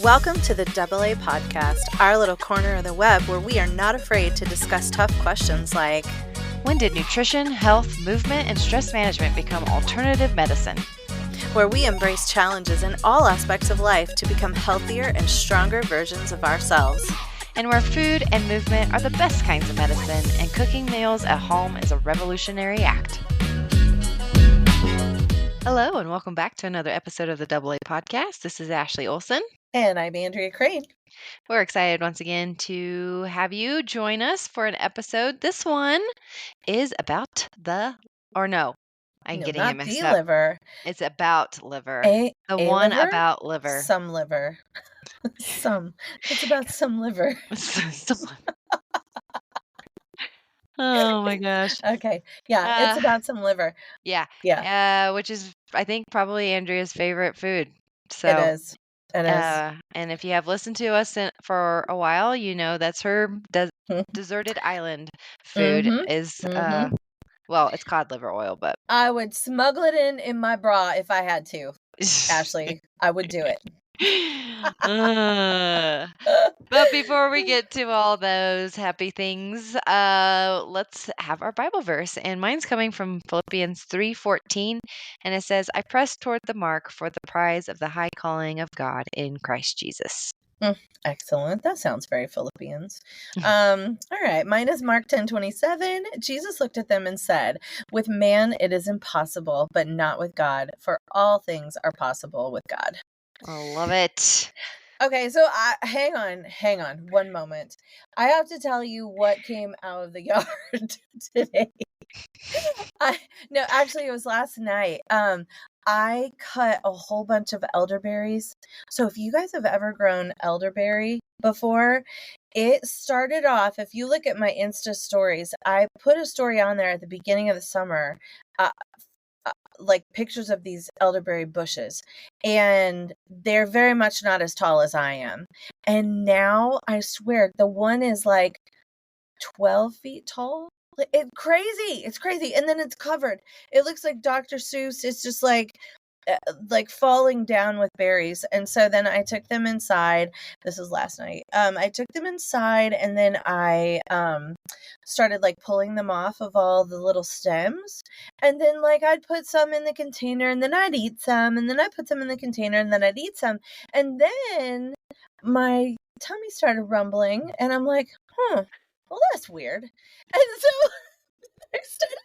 Welcome to the AA Podcast, our little corner of the web where we are not afraid to discuss tough questions like, when did nutrition, health, movement, and stress management become alternative medicine? Where we embrace challenges in all aspects of life to become healthier and stronger versions of ourselves. And where food and movement are the best kinds of medicine, and cooking meals at home is a revolutionary act. Hello, and welcome back to another episode of the AA Podcast. This is Ashley Olson. And I'm Andrea Crane. We're excited once again to have you join us for an episode. This one is about not mixed the up. liver. It's about liver. A one liver? about liver. Some liver. It's about some liver. Oh my gosh. Okay. Yeah, it's about some liver. Yeah. Which is, I think, probably Andrea's favorite food. So It is. And if you have listened to us for a while, you know that's her deserted island food is, well, it's cod liver oil, but I would smuggle it in my bra if I had to, Ashley. I would do it. But before we get to all those happy things, let's have our Bible verse. And mine's coming from Philippians 3:14, and it says, I press toward the mark for the prize of the high calling of God in Christ Jesus. Excellent. That sounds very Philippians. All right. Mine is Mark 10:27. Jesus looked at them and said, with man it is impossible, but not with God, for all things are possible with God. I love it. Okay, so hang on one moment. I have to tell you what came out of the yard today. Actually, it was last night. I cut a whole bunch of elderberries. So if you guys have ever grown elderberry before, it started off, if you look at my Insta stories, I put a story on there at the beginning of the summer, like pictures of these elderberry bushes, and they're very much not as tall as I am. And now I swear the one is like 12 feet tall. It's crazy. And then it's covered. It looks like Dr. Seuss. It's just like falling down with berries. And so then I took them inside. This was last night. I took them inside, and then I started like pulling them off of all the little stems. And then like I'd put some in the container, and then I'd eat some, and then I put them in the container, and then I'd eat some. And then my tummy started rumbling, and I'm like, well, that's weird. And so I started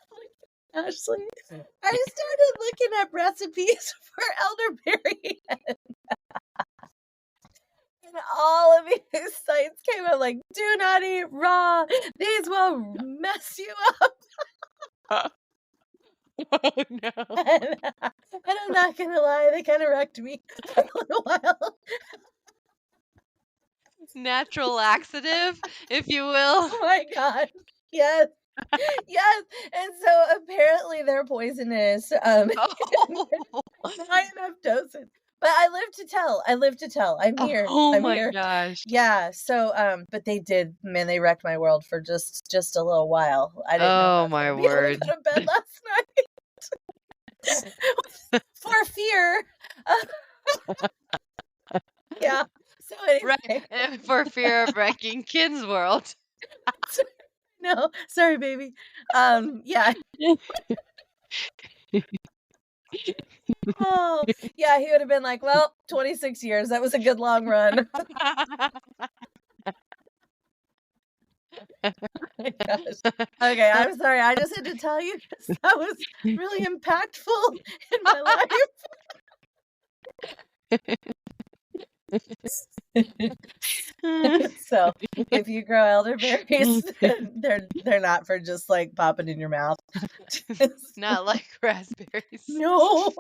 looking up recipes for elderberry. And all of these sites came up like, do not eat raw. These will mess you up. Oh, no. And I'm not going to lie, they kind of wrecked me for a little while. Natural laxative, if you will. Oh my God. Yes. And so apparently they're poisonous. Not enough doses. But I live to tell. I'm here. Oh I'm my here. gosh. Yeah. So but they wrecked my world for just a little while. I didn't know if I was my gonna be able to word. go to bed last night. For fear. Yeah. So anyway. For fear of wrecking Kids World. No, sorry, baby. Yeah. Oh, yeah, he would have been like, well, 26 years. That was a good long run. Oh my gosh. Okay, I'm sorry. I just had to tell you because that was really impactful in my life. So if you grow elderberries, they're not for just like popping in your mouth. Not like raspberries. No,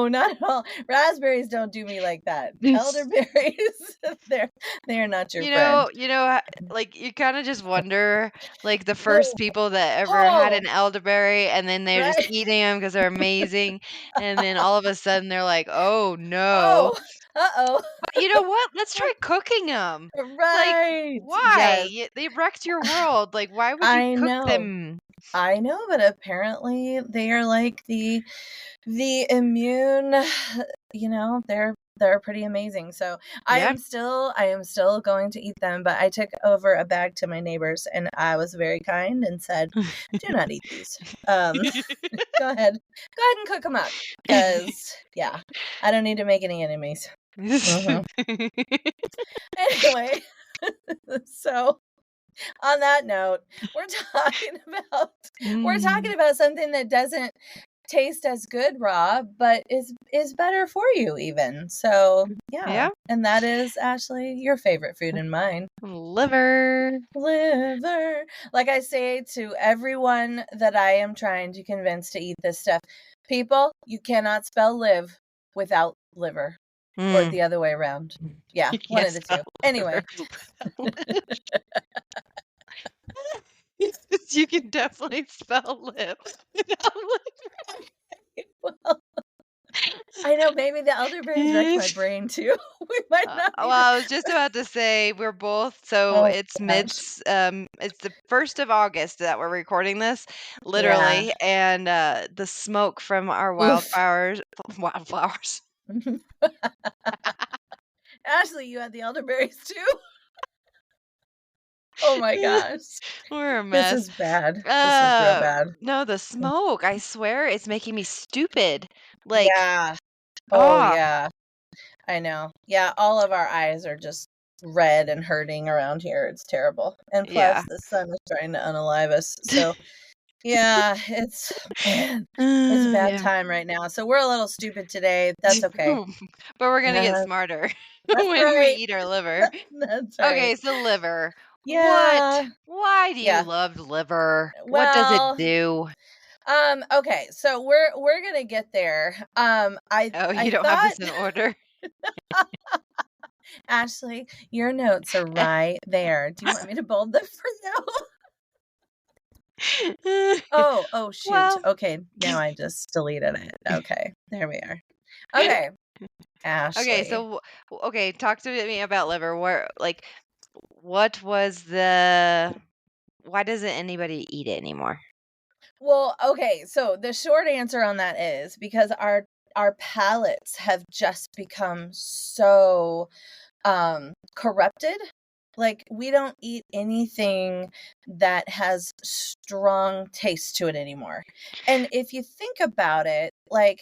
not at all. Raspberries don't do me like that. Elderberries, they're not your friend. You know, like you kind of just wonder, like the first people that ever had an elderberry, and then they're just eating them because they're amazing, and then all of a sudden they're like, oh no. Uh-oh. But you know what? Let's try cooking them. Right. Like, why? Yes. They wrecked your world. Like, why would you cook them? I know, but apparently they are like the immune they're pretty amazing. So I Yeah. am still going to eat them, but I took over a bag to my neighbors and I was very kind and said, "Do not eat these. Um, go ahead and cook them up because yeah, I don't need to make any enemies." Hmm. Anyway, so on that note, we're talking about we're talking Mm, about something that doesn't taste as good raw, but is better for you even. So, yeah. yeah. And that is Ashley, your favorite food and mine. Liver. Liver. Like I say to everyone that I am trying to convince to eat this stuff, people, you cannot spell live without liver or Mm. the other way around. Yeah, one of Yes, the two. Anyway, liver. You can definitely spell live. well, I know maybe the elderberries wrecked my brain too. We might not Well, need to. I was just about to say we're both so Oh it's gosh. it's the 1st of August that we're recording this, Yeah. literally, and the smoke from our Oof. wildflowers. Ashley, you had the elderberries too? Oh my gosh. We're a This mess. is bad. This is real bad. No, the smoke, I swear it's making me stupid. Like, Yeah. Oh ah, yeah. I know. Yeah, all of our eyes are just red and hurting around here. It's terrible. And yeah. plus the sun is trying to unalive us. So yeah, it's man, it's a bad Yeah. time right now. So we're a little stupid today. That's okay. But we're gonna get Uh, smarter that's when we right. eat our liver. That's right. Okay, so liver. What? Yeah. Why do you Yeah. love liver? What does it Well, do? okay, so we're gonna get there. I Oh, I you don't have thought this in order? Ashley, your notes are right there. Do you want me to bold them for you? Oh, shoot. Well, Okay, now I just deleted it. Okay, there we are. Okay, okay, Ashley. so okay, talk to me about liver. Where like what was the why doesn't anybody eat it anymore? Well, okay, so the short answer on that is because our palates have just become so corrupted. Like we don't eat anything that has strong taste to it anymore. And if you think about it, like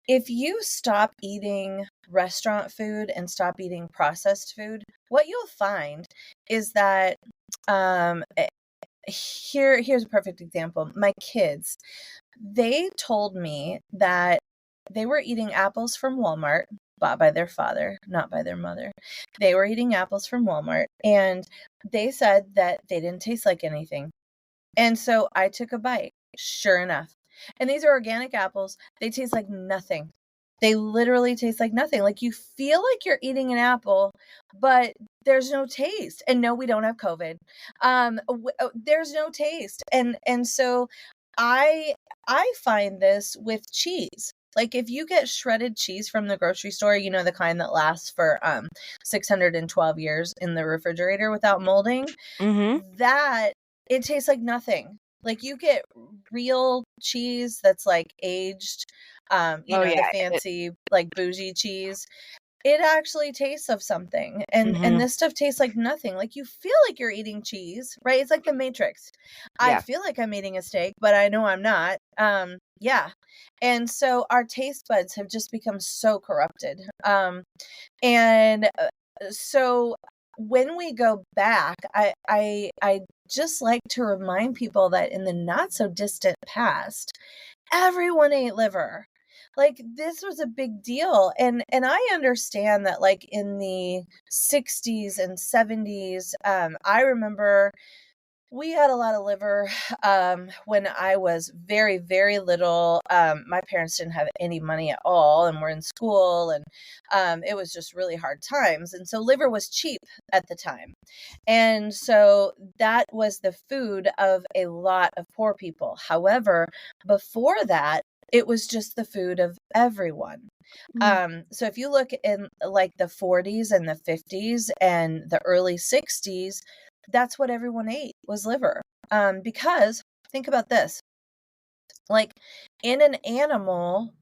if you stop eating restaurant food and stop eating processed food, what you'll find is that um here's a perfect example. My kids, they told me that they were eating apples from Walmart, bought by their father, not by their mother. They were eating apples from Walmart, and they said that they didn't taste like anything. And so I took a bite, sure enough. And these are organic apples. They taste like nothing. They literally taste like nothing. Like you feel like you're eating an apple, but there's no taste. And no, we don't have COVID. There's no taste. And so I find this with cheese. Like if you get shredded cheese from the grocery store, you know the kind that lasts for 612 years in the refrigerator without molding, Mhm. that it tastes like nothing. Like you get real cheese that's like aged, Oh the yeah. fancy like bougie cheese. It actually tastes of something. And Mhm. this stuff tastes like nothing. Like you feel like you're eating cheese, right? It's like the Matrix. I Yeah. feel like I'm eating a steak, but I know I'm not. Yeah. And so our taste buds have just become so corrupted. And so when we go back, I just like to remind people that in the not so distant past, everyone ate liver. Like this was a big deal. And I understand that like in the 60s and 70s, I remember we had a lot of liver when I was very, very little. My parents didn't have any money at all and were in school, and it was just really hard times. And so liver was cheap at the time. And so that was the food of a lot of poor people. However, before that, it was just the food of everyone. Mm. So if you look in like the 40s and the 50s and the early 60s, that's what everyone ate was liver. Because think about this, like in an animal,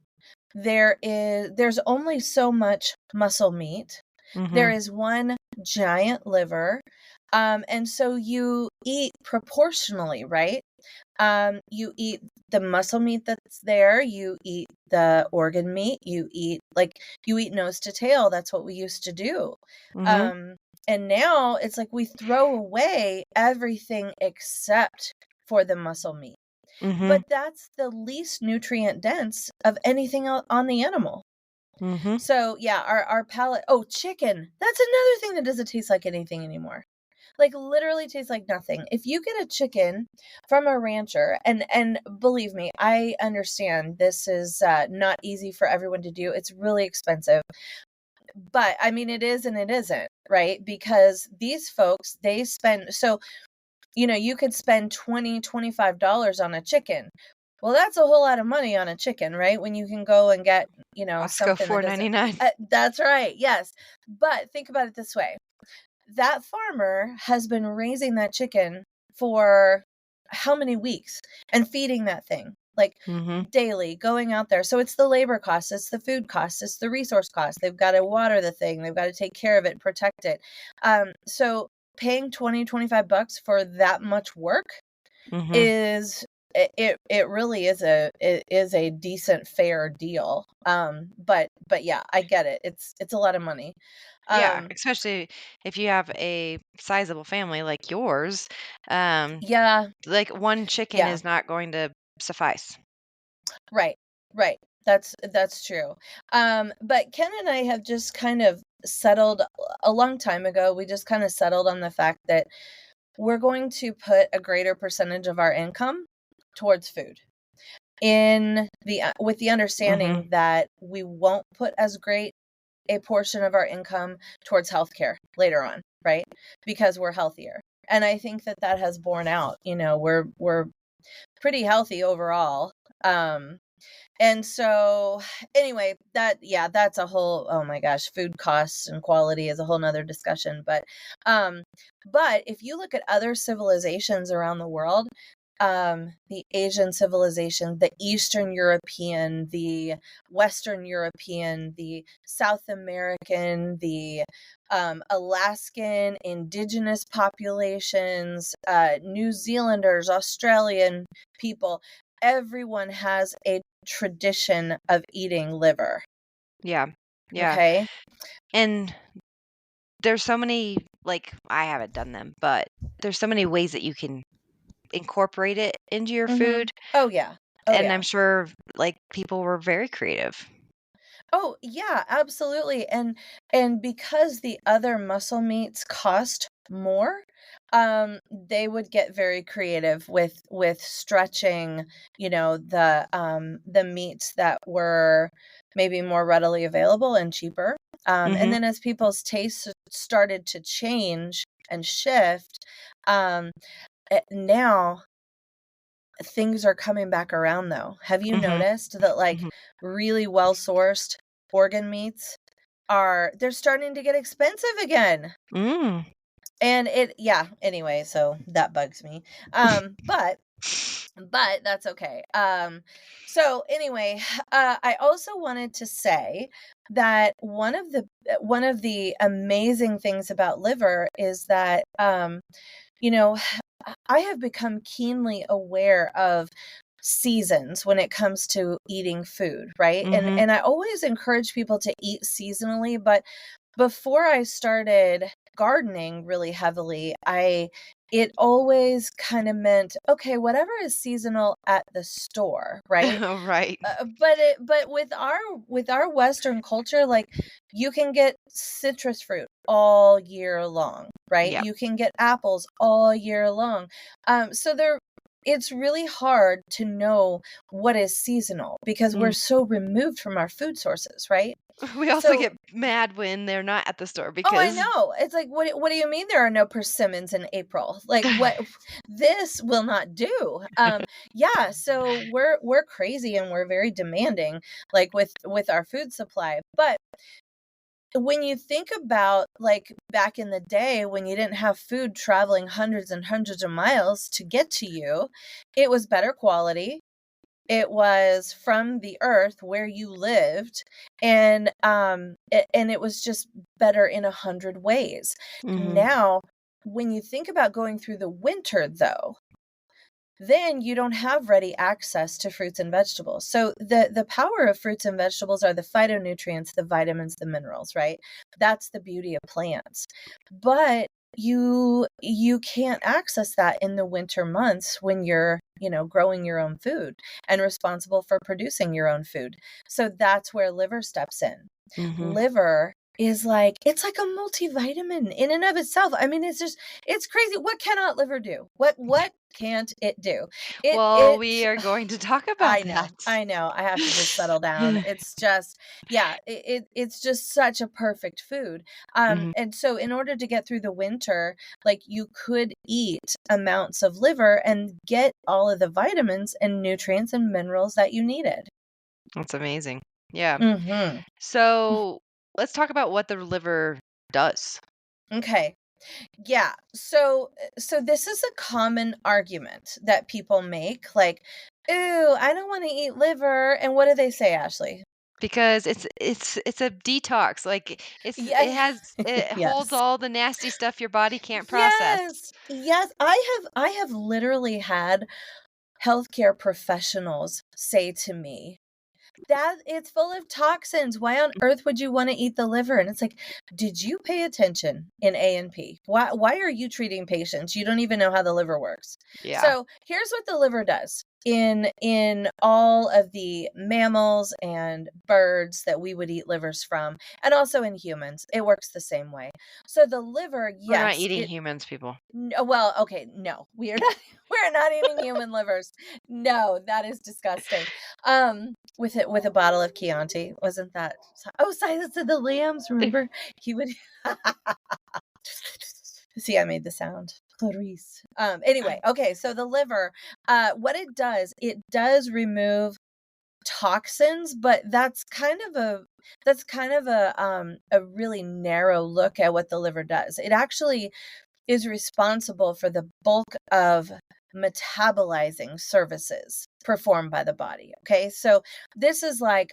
there's only so much muscle meat. There Mhm. is one giant liver. And so you eat proportionally, right? You eat the muscle meat that's there, you eat the organ meat, you eat nose to tail. That's what we used to do. Mhm. Um, and now it's like we throw away everything except for the muscle meat. Mhm. But that's the least nutrient dense of anything on the animal. Mhm. So yeah, our palate. Oh, chicken. That's another thing that doesn't taste like anything anymore. Like literally tastes like nothing. If you get a chicken from a rancher, and believe me, I understand this is not easy for everyone to do. It's really expensive. But I mean, it is and it isn't, right? Because these folks, they spend, so, you could spend $25 on a chicken. Well, that's a whole lot of money on a chicken, right? When you can go and get, Costco something that doesn't, 4.99. that's right. Yes. But think about it this way. That farmer has been raising that chicken for how many weeks and feeding that thing like Mhm. daily, going out there. So it's the labor cost, it's the food cost, it's the resource cost. They've got to water the thing, they've got to take care of it, protect it. So paying 25 bucks for that much work Mhm. is it really is a decent fair deal. But yeah, I get it. It's a lot of money. Yeah, um especially if you have a sizable family like yours. Um, yeah. like, one chicken Yeah, is not going to suffice. right, right. That's true. But Ken and I have just kind of settled a long time ago. We just kind of settled on the fact that we're going to put a greater percentage of our income towards food. In the with the Mhm. understanding that we won't put as great a portion of our income towards healthcare later on, right? Because we're healthier. And I think that that has borne out. We're pretty healthy overall. Um And so anyway, that's a whole, oh my gosh, food costs and quality is a whole nother discussion. Um, but if you look at other civilizations around the world, the Asian civilization, the Eastern European, the Western European, the South American, the Alaskan indigenous populations, New Zealanders, Australian people, everyone has a tradition of eating liver. Yeah. Yeah. Okay. And there's so many, like, I haven't done them, but there's so many ways that you can incorporate it into your Mm-hmm. food, Oh yeah. Oh and yeah. I'm sure, like, people were very creative. Oh yeah, absolutely. And because the other muscle meats cost more, they would get very creative with stretching, the meats that were maybe more readily available and cheaper. And Mhm. then as people's tastes started to change and shift, um, now things are coming back around though. Have you Mhm. noticed that like Mhm. really well-sourced organ meats they're starting to get expensive again? Mm. And anyway, so that bugs me. But that's okay. So anyway, I also wanted to say that one of the amazing things about liver is that you know, I have become keenly aware of seasons when it comes to eating food, right? And Mhm. and I always encourage people to eat seasonally, but before I started gardening really heavily, I it always kind of meant, okay, whatever is seasonal at the store, right? Right. But with our Western culture, like you can get citrus fruit all year long, right? Yep. You can get apples all year long. So it's really hard to know what is seasonal because we're Mm. so removed from our food sources, right? We also So get mad when they're not at the store oh, I because know. It's like, what do you mean there are no persimmons in April? Like what this will not do. Yeah, so we're crazy and we're very demanding like with our food supply. But when you think about like back in the day when you didn't have food traveling hundreds and hundreds of miles to get to you, it was better quality. It was from the earth where you lived, and it was just better in 100 ways. Mhm. Now, when you think about going through the winter, though, then you don't have ready access to fruits and vegetables. So the power of fruits and vegetables are the phytonutrients, the vitamins, the minerals, right? That's the beauty of plants. But you can't access that in the winter months when you're, growing your own food and responsible for producing your own food. So that's where liver steps in. Mhm. Liver is like, it's like a multivitamin in and of itself. I mean, it's crazy. What cannot liver do? What can't it do? Well, It we are going to talk about I know. that. I know. I have to just settle down. It's just, yeah, it's just such a perfect food. Mhm. And so in order to get through the winter, like, you could eat amounts of liver and get all of the vitamins and nutrients and minerals that you needed. That's amazing. Yeah. Mhm. So, let's talk about what the liver does. Okay. Yeah. So this is a common argument that people make, like, "Ooh, I don't want to eat liver." And what do they say, Ashley? Because it's a detox, like, it Yeah. has it holds Yes. all the nasty stuff your body can't process. Yes. Yes. I have literally had healthcare professionals say to me, that it's full of toxins. Why on earth would you want to eat the liver? And it's like, did you pay attention in A&P? Why are you treating patients? You don't even know how the liver works. Yeah. So here's what the liver does. In all of the mammals and birds that we would eat livers from, and also in humans, it works the same way. So the liver, We're not yes, eating humans, people. well, okay, no, we are not. We're not eating human livers. No, that is disgusting. With a bottle of Chianti, wasn't that? Oh, Silence of the Lambs. Remember, he would. See, I made the sound. Clarice. Anyway, okay. So the liver, what it does remove toxins, but that's kind of a really narrow look at what the liver does. It actually is responsible for the bulk of metabolizing services performed by the body. Okay, so this is like,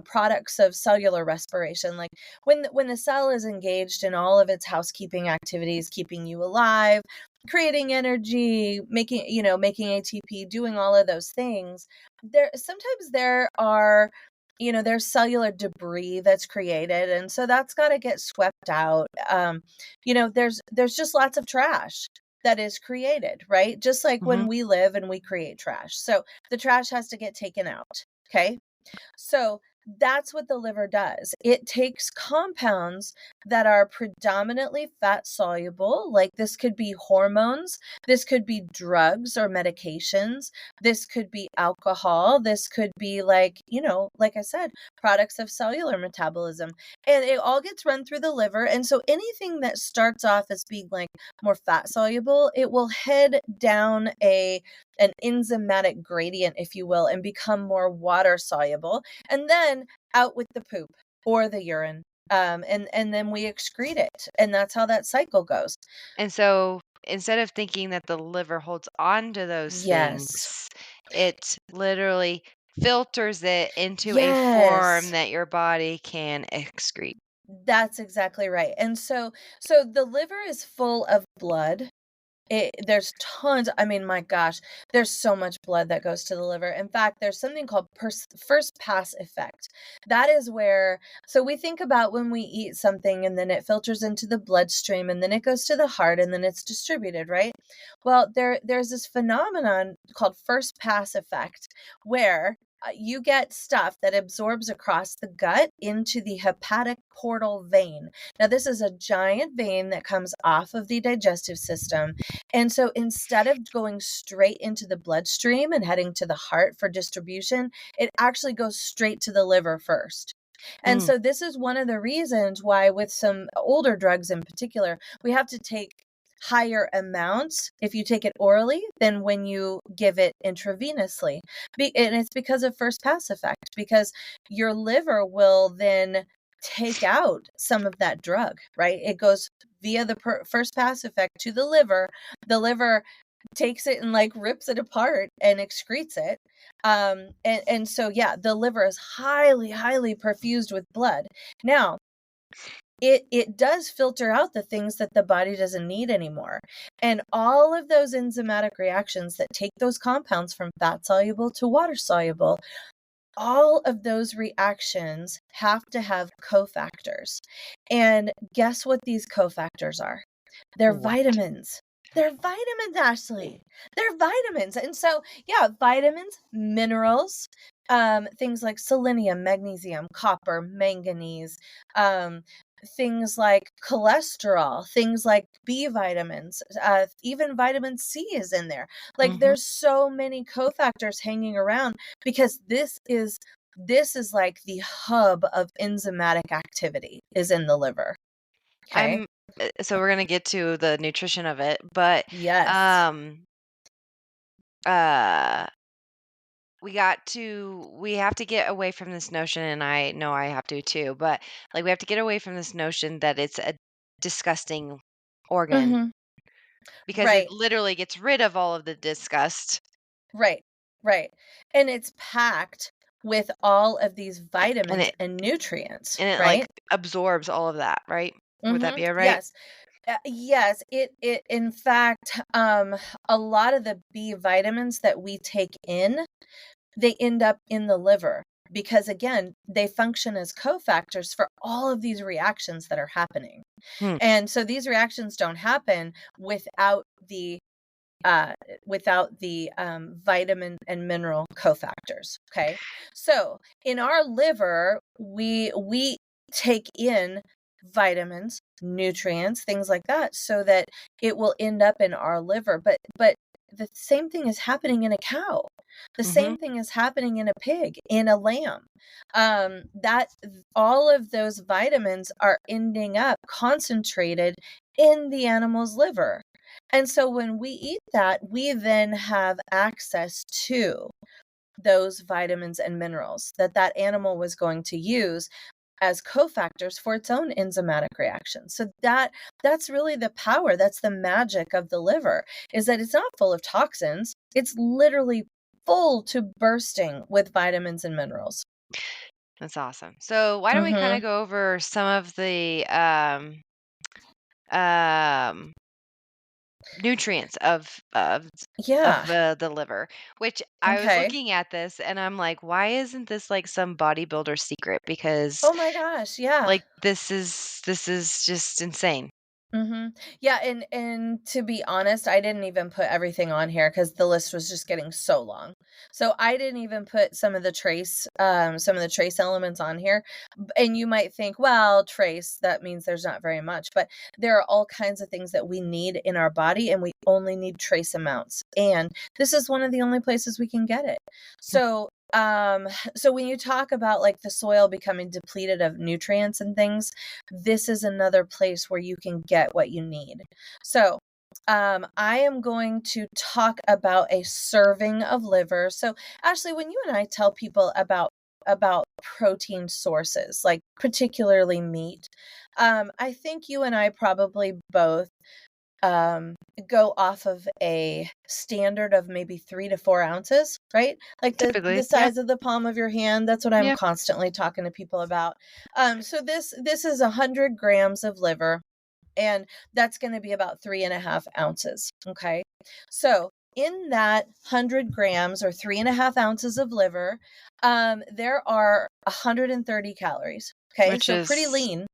products of cellular respiration, like when the cell is engaged in all of its housekeeping activities, keeping you alive, creating energy, making ATP, doing all of those things. There's cellular debris that's created, and so that's got to get swept out. There's just lots of trash that is created, right? Just like when Mhm. we live and we create trash. So the trash has to get taken out. Okay. So that's what the liver does. It takes compounds that are predominantly fat soluble, like this could be hormones, this could be drugs or medications, this could be alcohol, this could be, like I said, products of cellular metabolism. And it all gets run through the liver. And so anything that starts off as being like more fat soluble, it will head down an enzymatic gradient, if you will, and become more water soluble, and then out with the poop or the urine. And then we excrete it, and that's how that cycle goes. And so, instead of thinking that the liver holds on to those Yes. things, it literally filters it into a form Yes. that your body can excrete. That's exactly right. And so the liver is full of blood. There's tons. I mean, my gosh, there's so much blood that goes to the liver. In fact, there's something called first pass effect. That is where, so we think about when we eat something and then it filters into the bloodstream and then it goes to the heart and then it's distributed, right? Well, there's this phenomenon called first pass effect where you get stuff that absorbs across the gut into the hepatic portal vein. Now, this is a giant vein that comes off of the digestive system, and so instead of going straight into the bloodstream and heading to the heart for distribution, it actually goes straight to the liver first. And Mm. so this is one of the reasons why, with some older drugs in particular, we have to take higher amounts if you take it orally than when you give it intravenously. And it's because of first pass effect, because your liver will then take out some of that drug, right? It goes via the first pass effect to the liver. The liver takes it and like rips it apart and excretes it. And so yeah, the liver is highly, highly perfused with blood. Now, it does filter out the things that the body doesn't need anymore. And all of those enzymatic reactions that take those compounds from fat soluble to water soluble, all of those reactions have to have cofactors. And guess what these cofactors are? They're What? vitamins. They're vitamins, Ashley. They're vitamins. And so, yeah, vitamins, minerals, things like selenium, magnesium, copper, manganese, things like cholesterol, things like B vitamins, even vitamin C is in there. Like Mhm. there's so many cofactors hanging around because this is like the hub of enzymatic activity is in the liver. Okay. I'm so we're gonna get to the nutrition of it, but Yes. um uh we have to get away from this notion, and I know I have to too, but like we have to get away from this notion that it's a disgusting organ Mhm. because it Right. literally gets rid of all of the disgust Right. Right. And it's packed with all of these and vitamins and nutrients, like right? absorbs all of that, right? Would that Mhm. be right? Yes. Yes, it in fact, a lot of the B vitamins that we take in, they end up in the liver because again, they function as cofactors for all of these reactions that are happening. Hmm. And so these reactions don't happen uh, without the vitamin and mineral cofactors. Okay, so in our liver, we take in vitamins, nutrients, things like that, so that it will end up in our liver. But the same thing is happening in a cow. The Mhm. same thing is happening in a pig, in a lamb. That all of those vitamins are ending up concentrated in the animal's liver. And so when we eat that, we then have access to those vitamins and minerals that that animal was going to use as cofactors for its own enzymatic reaction. So that's really the power, that's the magic of the liver, is that it's not full of toxins. It's literally full to bursting with vitamins and minerals. That's awesome. So why don't we kind of Mhm. go over some of the um nutrients of Yeah. the liver, which I was Okay. looking at this and I'm like, why isn't this like some bodybuilder secret? Because Oh my gosh, yeah. like this is just insane. Mhm. Yeah, and to be honest, I didn't even put everything on here because the list was just getting so long. So I didn't even put some of the trace elements on here. And you might think, well, trace, that means there's not very much. But there are all kinds of things that we need in our body, and we only need trace amounts. And this is one of the only places we can get it. So so when you talk about like the soil becoming depleted of nutrients and things, this is another place where you can get what you need. So, I am going to talk about a serving of liver. So, Ashley, when you and I tell people about protein sources, like particularly meat, I think you and I probably both um, go off of a standard of maybe 3 to 4 ounces, right? Like the Typically, yeah, size of the palm of your hand. That's what I'm yeah, constantly talking to people about. So this is 100 grams of liver, and that's going to be about 3.5 ounces. Okay, so in that 100 grams or 3.5 ounces of liver, there are 130 calories. Okay, which so pretty is lean.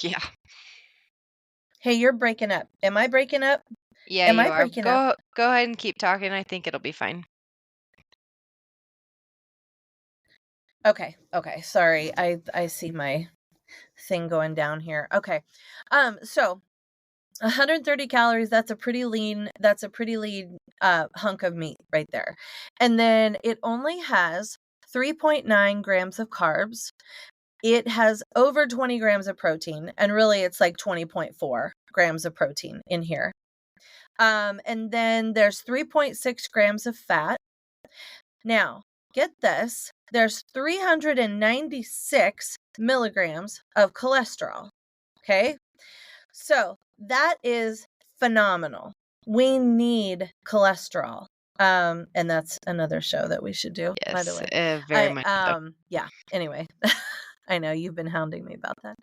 yeah, Hey, you're breaking up. Am I breaking up? yeah, Am you I are. breaking up? Go ahead and keep talking. I think it'll be fine. Okay, okay. Sorry. I see my thing going down here. Okay. So 130 calories, that's a pretty lean hunk of meat right there. And then it only has 3.9 grams of carbs. It has over 20 grams of protein, and really it's like 20.4 grams of protein in here. And then there's 3.6 grams of fat. Now, get this, there's 396 milligrams of cholesterol. Okay. So that is phenomenal. we need cholesterol. And that's another show that we should do, by the Yes, way. very much so. Yeah, anyway. I know you've been hounding me about that.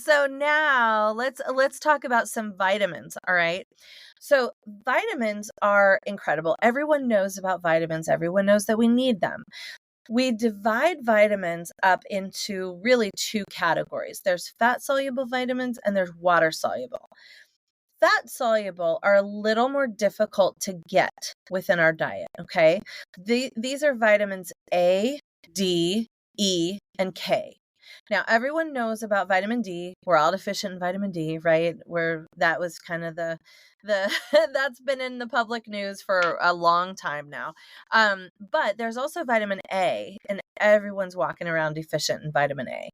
So now let's talk about some vitamins, all right? So vitamins are incredible. Everyone knows about vitamins. Everyone knows that we need them. We divide vitamins up into really two categories. There's fat-soluble vitamins and there's water-soluble. Fat-soluble are a little more difficult to get within our diet, okay? These are vitamins A, D, E, and K. Now, everyone knows about vitamin D. We're all deficient in vitamin D, right? That was kind of the that's been in the public news for a long time now. But there's also vitamin A, and everyone's walking around deficient in vitamin A.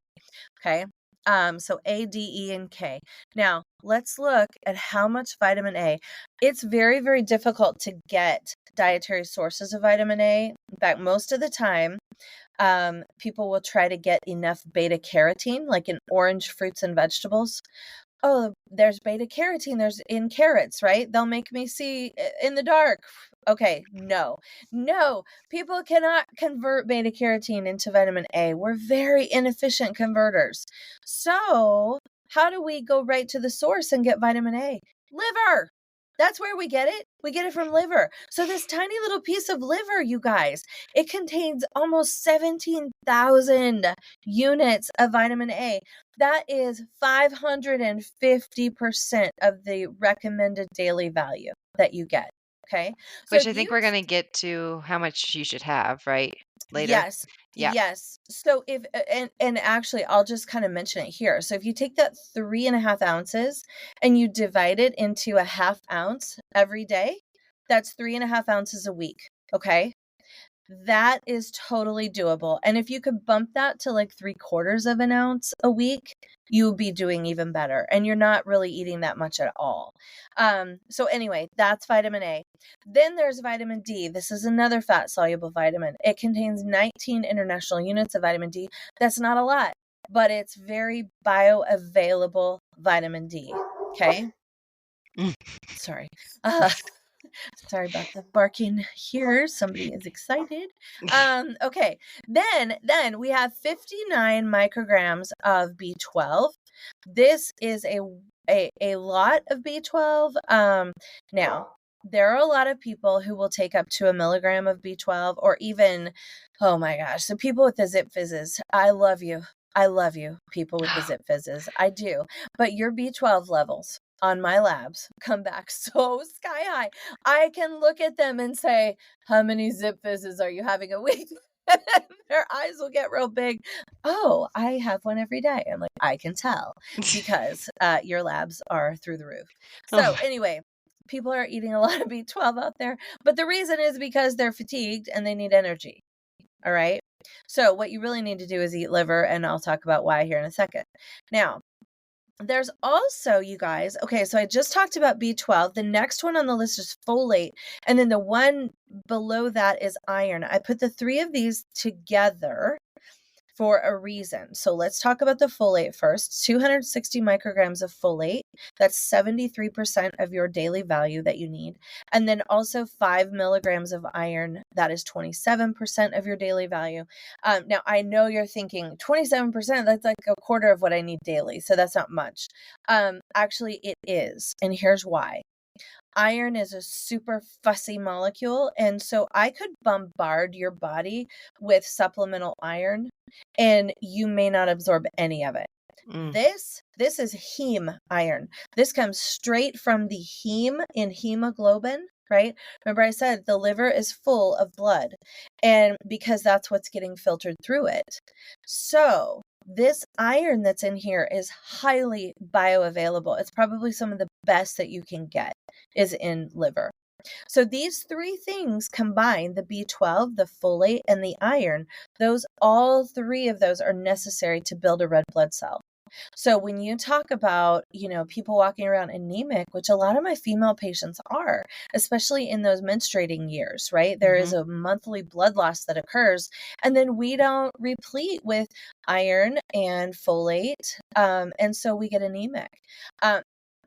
Okay. So A, D, E, and K. Now, let's look at how much vitamin A. It's very, very difficult to get dietary sources of vitamin A. In fact, most of the time, people will try to get enough beta carotene, like in orange fruits and vegetables. Oh, there's beta carotene, there's in carrots, right? They'll make me see in the dark. Okay, no, people cannot convert beta carotene into vitamin A. We're very inefficient converters. So, how do we go right to the source and get vitamin A? Liver. That's where we get it. We get it from liver. So this tiny little piece of liver, you guys, it contains almost 17,000 units of vitamin A. That is 550% of the recommended daily value that you get. Okay. So Which if I think you we're gonna get to how much you should have, right? Later. Yes. Yeah. Yes. So if and actually I'll just kind of mention it here. So if you take that 3.5 ounces and you divide it into a half ounce every day, that's 3.5 ounces a week. Okay. That is totally doable. And if you could bump that to like 3/4 of an ounce a week, you'll be doing even better. And you're not really eating that much at all. So anyway, that's vitamin A. Then there's vitamin D. This is another fat soluble vitamin. It contains 19 international units of vitamin D. That's not a lot, but it's very bioavailable vitamin D. Okay. Mm. Sorry. Uh, Sorry about the barking here. Somebody is excited. Okay. Then we have 59 micrograms of B12. This is a lot of B12. Now there are a lot of people who will take up to a milligram of B12 or even, oh my gosh, the people with the zip fizzes. I love you. I love you, people with the zip fizzes. I do. But your B12 levels on my labs come back so sky high. I can look at them and say, how many zip fizzes are you having a week? Their eyes will get real big. Oh, I have one every day. I'm like, I can tell because your labs are through the roof. So Oh, anyway, people are eating a lot of B12 out there, but the reason is because they're fatigued and they need energy. All right. So what you really need to do is eat liver, and I'll talk about why here in a second. Now, there's also, you guys, okay, so I just talked about B12. The next one on the list is folate. And then the one below that is iron. I put the three of these together for a reason. So let's talk about the folate first. 260 micrograms of folate. That's 73% of your daily value that you need. And then also 5 milligrams of iron. That is 27% of your daily value. Now, I know you're thinking 27%, that's like a quarter of what I need daily. So that's not much. Actually, it is. And here's why. Iron is a super fussy molecule, and so I could bombard your body with supplemental iron, and you may not absorb any of it. mm, This is heme iron. This comes straight from the heme in hemoglobin, right? Remember I said the liver is full of blood, and because that's what's getting filtered through it. So this iron that's in here is highly bioavailable. It's probably some of the best that you can get is in liver. So these three things combined, the B12, the folate, and the iron, all three of those are necessary to build a red blood cell. So when you talk about, people walking around anemic, which a lot of my female patients are, especially in those menstruating years, right? There is mhm. a monthly blood loss that occurs, and then we don't replete with iron and folate, and so we get anemic.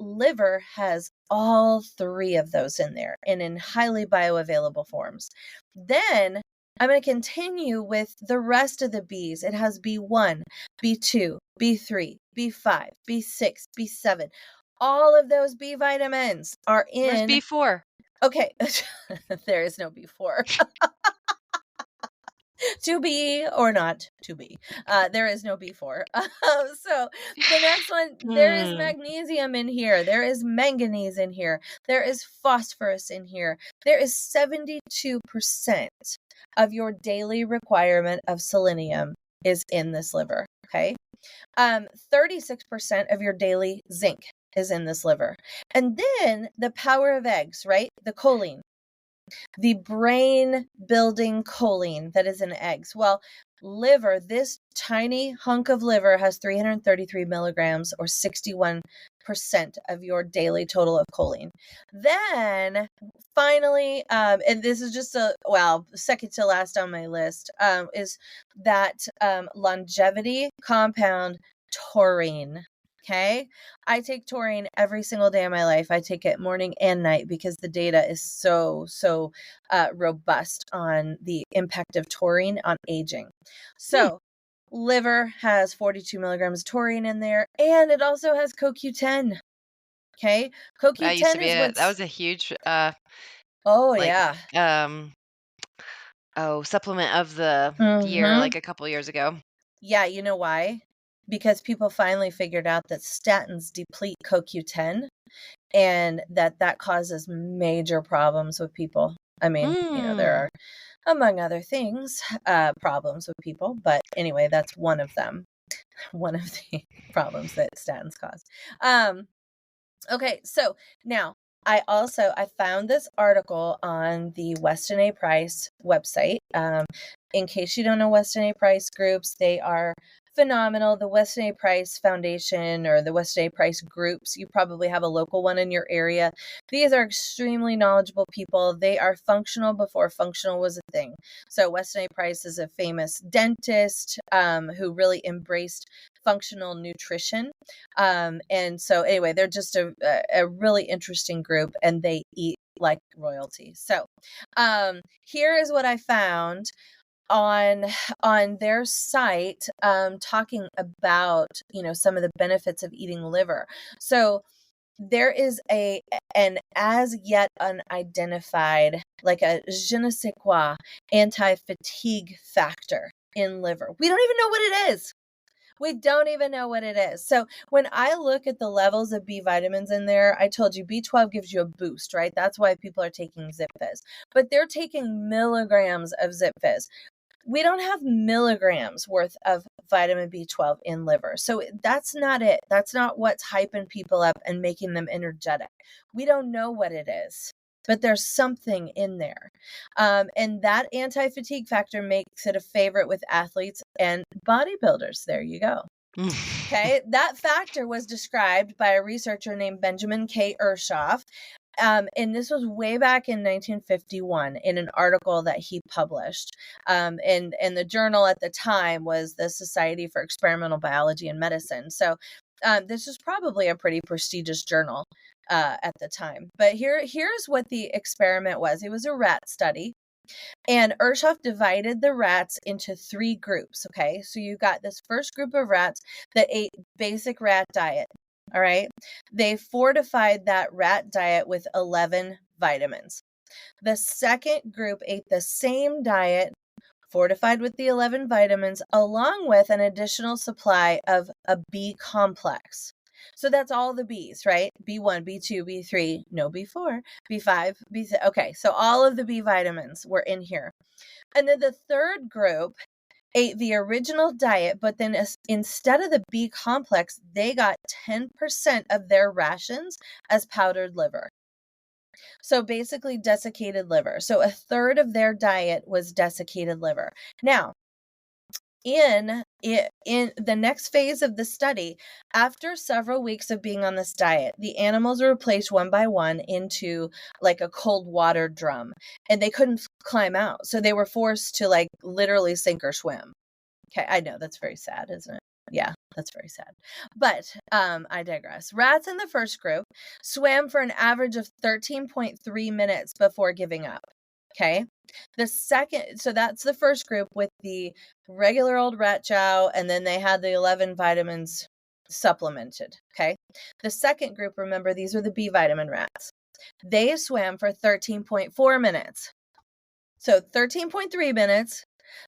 Liver has all 3 of those in there and in highly bioavailable forms. Then I'm going to continue with the rest of the Bs. It has B1, B2, B3, B5, B6, B7. All of those B vitamins are Where's in. B4? Okay, there is no B4. To be or not to be. There is no B4. So the next one, there is magnesium in here. There is manganese in here. There is phosphorus in here. There is 72% of your daily requirement of selenium is in this liver. Okay. 36% of your daily zinc is in this liver. And then the power of eggs, right? The choline. The brain building choline that is in eggs. Well, liver, this tiny hunk of liver has 333 milligrams or 61% of your daily total of choline. Then finally, and this is just second to last on my list, is that longevity compound taurine. Okay. I take taurine every single day of my life. I take it morning and night because the data is so robust on the impact of taurine on aging. So liver has 42 milligrams of taurine in there, and it also has CoQ10. Okay. That used to CoQ10 be is that what's, was a huge oh like yeah. supplement of the year, Mm-hmm. like a couple years ago. Yeah, you know why? Because people finally figured out that statins deplete CoQ10 and that causes major problems with people. I mean, there are, among other things, problems with people, but anyway, that's one of them. One of the problems that statins cause. Okay, so now I found this article on the Weston A. Price website. In case you don't know Weston A. Price groups, they are phenomenal. The Weston A. Price Foundation or the Weston A. Price groups, you probably have a local one in your area. These are extremely knowledgeable people. They are functional before functional was a thing. So Weston A. Price is a famous dentist who really embraced functional nutrition. And so anyway, they're just a really interesting group, and they eat like royalty. So here is what I found on their site, talking about some of the benefits of eating liver. So there is an as yet unidentified, like a je ne sais quoi anti-fatigue factor in liver. We don't even know what it is. We don't even know what it is. So when I look at the levels of B vitamins in there, I told you B12 gives you a boost, right? That's why people are taking Zip-Fizz. But they're taking milligrams of Zip-Fizz. We don't have milligrams worth of vitamin B12 in liver. So that's not it. That's not what's hyping people up and making them energetic. We don't know what it is, but there's something in there. And that anti-fatigue factor makes it a favorite with athletes and bodybuilders. There you go. Okay. That factor was described by a researcher named Benjamin K. Ershoff. And this was way back in 1951 in an article that he published. And the journal at the time was the Society for Experimental Biology and Medicine. So this was probably a pretty prestigious journal at the time. But here's what the experiment was. It was a rat study. And Ershoff divided the rats into 3 groups. Okay. So you got this first group of rats that ate basic rat diet. All right. They fortified that rat diet with 11 vitamins. The second group ate the same diet, fortified with the 11 vitamins, along with an additional supply of a B complex. So that's all the Bs, right? B1, B2, B3, no B4, B5, B6. Okay, so all of the B vitamins were in here. And then the third group ate the original diet, but then instead of the B complex, they got 10% of their rations as powdered liver. So basically desiccated liver. So a third of their diet was desiccated liver. Now, in the next phase of the study, after several weeks of being on this diet, the animals were placed one by one into like a cold water drum, and they couldn't climb out. So they were forced to like literally sink or swim. Okay, I know that's very sad, isn't it? Yeah, that's very sad. But I digress. Rats in the first group swam for an average of 13.3 minutes before giving up. Okay. The second, so that's the first group with the regular old rat chow, and then they had the 11 vitamins supplemented. Okay. The second group, remember, these are the B vitamin rats. They swam for 13.4 minutes. So 13.3 minutes.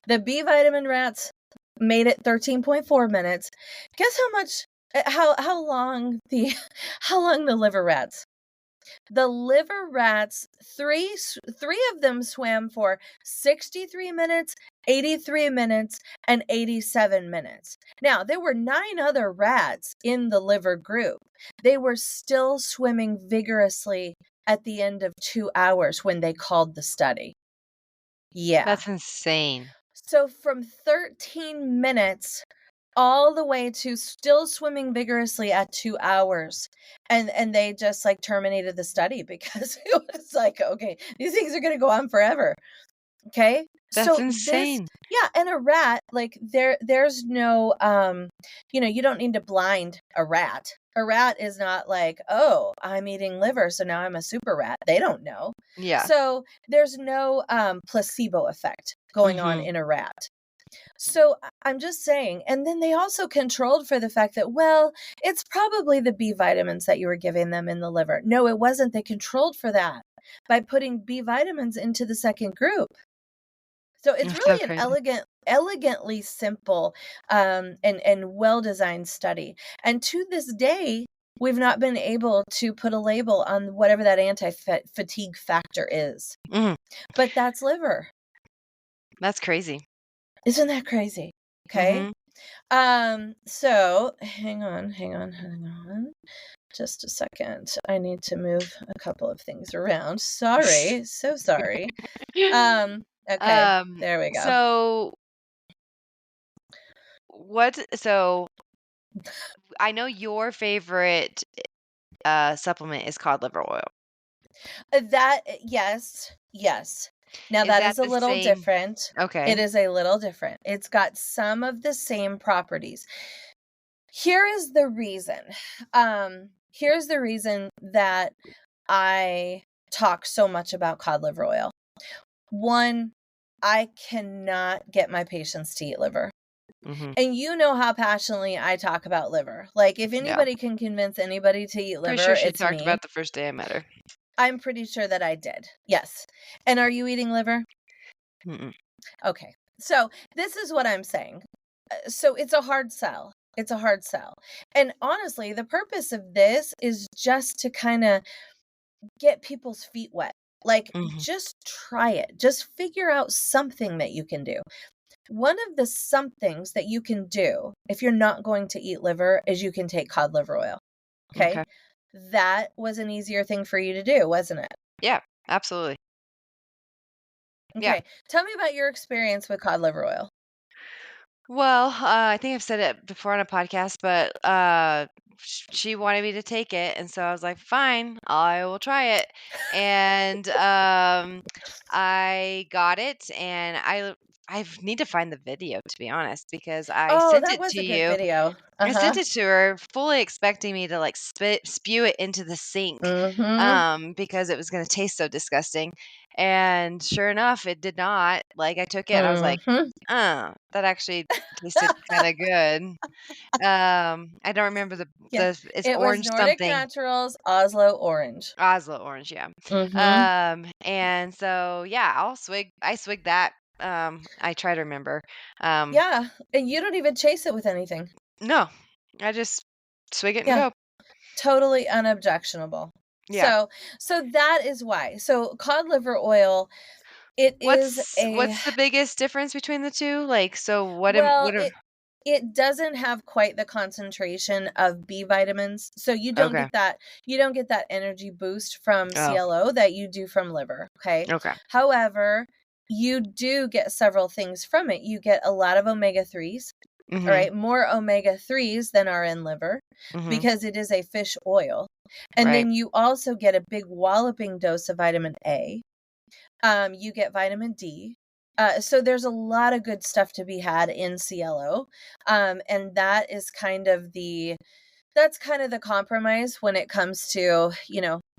The B vitamin rats made it 13.4 minutes. Guess how much how long the liver rats? The liver rats, three of them swam for 63 minutes, 83 minutes, and 87 minutes. Now, there were 9 other rats in the liver group. They were still swimming vigorously at the end of 2 hours when they called the study. Yeah. That's insane. So from 13 minutes all the way to still swimming vigorously at 2 hours. And they just like terminated the study because it was like, okay, these things are going to go on forever. Okay. That's So insane. yeah, and a rat, like there's no, you don't need to blind a rat. A rat is not like, oh, I'm eating liver, so now I'm a super rat. They don't know. Yeah. So there's no placebo effect going on in a rat. So I'm just saying, and then they also controlled for the fact that, well, it's probably the B vitamins that you were giving them in the liver. No, it wasn't. They controlled for that by putting B vitamins into the second group. So it's That's so really an crazy. elegantly simple and well-designed study. And to this day, we've not been able to put a label on whatever that anti-fatigue factor is. Mhm. But that's liver. That's crazy. Isn't that crazy? Okay. So hang on. Just a second. I need to move a couple of things around. Sorry. So sorry. Okay. There we go. So so I know your favorite supplement is cod liver oil. Yes. Now Is that that is a the little same? different. Okay. It is a little different. It's got some of the same properties. Here is the reason. Here's the reason that I talk so much about cod liver oil. One, I cannot get my patients to eat liver. Mhm. And you know how passionately I talk about liver. Like, if Yeah. anybody can convince anybody to eat Pretty liver, sure she it's talked me. about the first day I met her. I'm pretty sure that I did. Yes. And are you eating liver? Mm-mm. Okay. So this is what I'm saying. So it's a hard sell. It's a hard sell. And honestly, the purpose of this is just to kind of get people's feet wet. Like, Mhm. just try it. Just figure out something that you can do. One of the somethings that you can do if you're not going to eat liver is you can take cod liver oil. Okay. Okay. That was an easier thing for you to do, wasn't it? Yeah, absolutely. Yeah. Okay. Tell me about your experience with cod liver oil. Well, I think I've said it before on a podcast, but she wanted me to take it, and so I was like, "Fine, I will try it." And I got it, and I need to find the video, to be honest, because I Oh, sent that it was to a good you. video. I sent Uh-huh. it to her fully expecting me to like spew it into the sink, Mhm. because it was going to taste so disgusting. And sure enough, it did not. Like I took it and I was like, Mhm. that actually tasted kind of good. I don't remember Yeah. it's It was orange Nordic something. Naturals Oslo Orange. Oslo orange, yeah. Mhm. And so yeah, I swig that. I try to remember. Um, Yeah, and you don't even chase it with anything. no, I just swig it and Yeah, go. totally unobjectionable. Yeah. So that is why. So cod liver oil, it is a What's the biggest difference between the 2? Like, so well, what are it doesn't have quite the concentration of B vitamins. So okay. you don't get that energy boost from Oh, CLO that you do from liver, okay? okay. However, you do get several things from it. You get a lot of omega-3s, all Mhm. right? More omega-3s than are in liver Mhm. because it is a fish oil. And Right. then you also get a big walloping dose of vitamin A. You get vitamin D. So there's a lot of good stuff to be had in Cielo. And that's kind of the compromise when it comes to,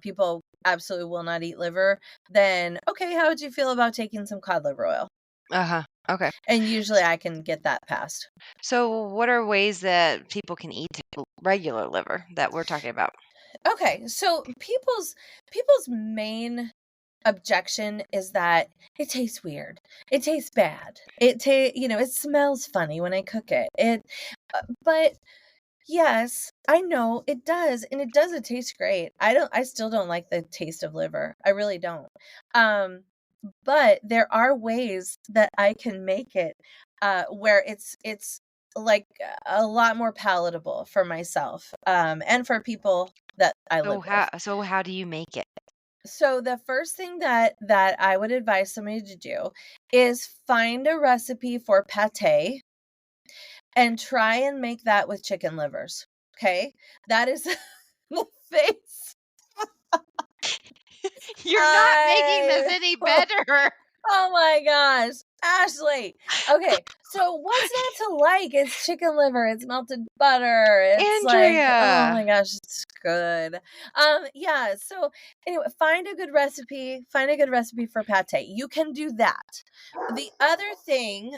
people absolutely will not eat liver. Then, okay, how would you feel about taking some cod liver oil? Uh-huh. Okay. And usually I can get that passed. So what are ways that people can eat regular liver that we're talking about? Okay, so people's main objection is that it tastes weird. It tastes bad. It smells funny when I cook it. But yes, I know it does, and it doesn't taste great. I still don't like the taste of liver. I really don't. Um, but there are ways that I can make it where it's like a lot more palatable for myself and for people that I So live with. how do you make it? So the first thing that I would advise somebody to do is find a recipe for pate and try and make that with chicken livers. Okay? That is the face You're not making this I any better. Oh my gosh, Ashley. Okay, so what's not to like? It's chicken liver, it's melted butter, it's like, oh Andrea. my gosh, it's good. Yeah, so anyway, find a good recipe for pate. You can do that. The other thing,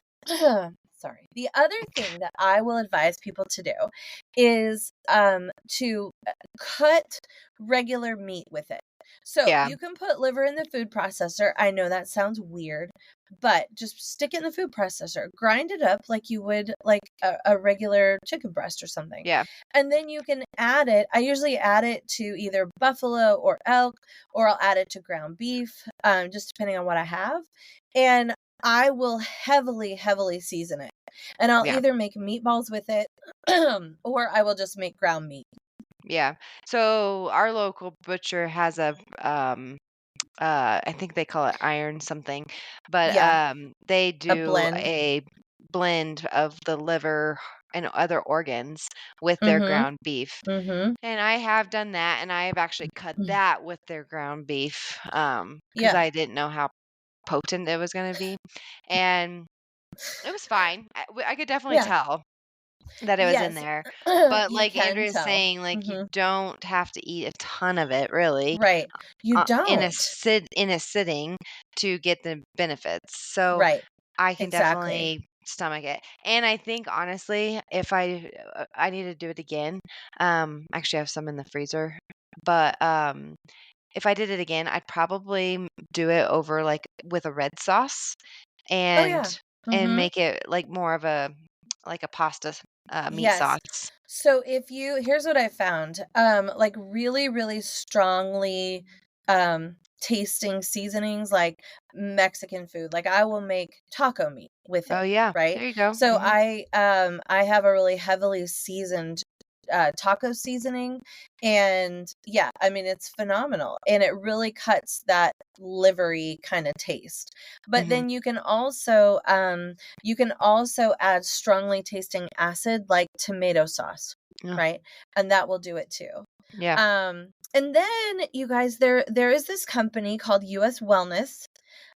sorry, the other thing that I will advise people to do is to cut regular meat with it. So Yeah. you can put liver in the food processor. I know that sounds weird, but just stick it in the food processor. Grind it up like you would like a regular chicken breast or something. Yeah. And then you can add it. I usually add it to either buffalo or elk, or I'll add it to ground beef, just depending on what I have. And I will heavily, heavily season it. And I'll Yeah. either make meatballs with it or I will just make ground meat. Yeah. So our local butcher has I think they call it iron something, but Yeah, they a do blend. a blend of the liver and other organs with their Mhm. ground beef. Mhm. And I have done that, and I have actually cut Mm. that with their ground beef, because Yeah. I didn't know how potent it was gonna be, and it was fine. I could definitely Yeah. tell that it was in Yes. there, but You like can Andrea's tell. saying, like, you Mhm. don't have to eat a ton of it really, Right. You in don't. a sitting to get the benefits. So Right. I can Exactly. definitely stomach it. And I think honestly, if I need to do it again, actually I have some in the freezer, but if I did it again, I'd probably do it over like with a red sauce Oh, yeah. and Mhm. make it like more of a like a pasta meat Yes. sauce. So here's what I found. Like really, really strongly tasting seasonings like Mexican food. Like I will make taco meat with Oh it, yeah, right? there you go. So Hmm. I have a really heavily seasoned taco seasoning, and yeah, I mean it's phenomenal and it really cuts that livery kind of taste. But Hmm. then you can also add strongly tasting acid like tomato sauce, Yeah, right? And that will do it too. yeah. And then you guys, there is this company called US Wellness.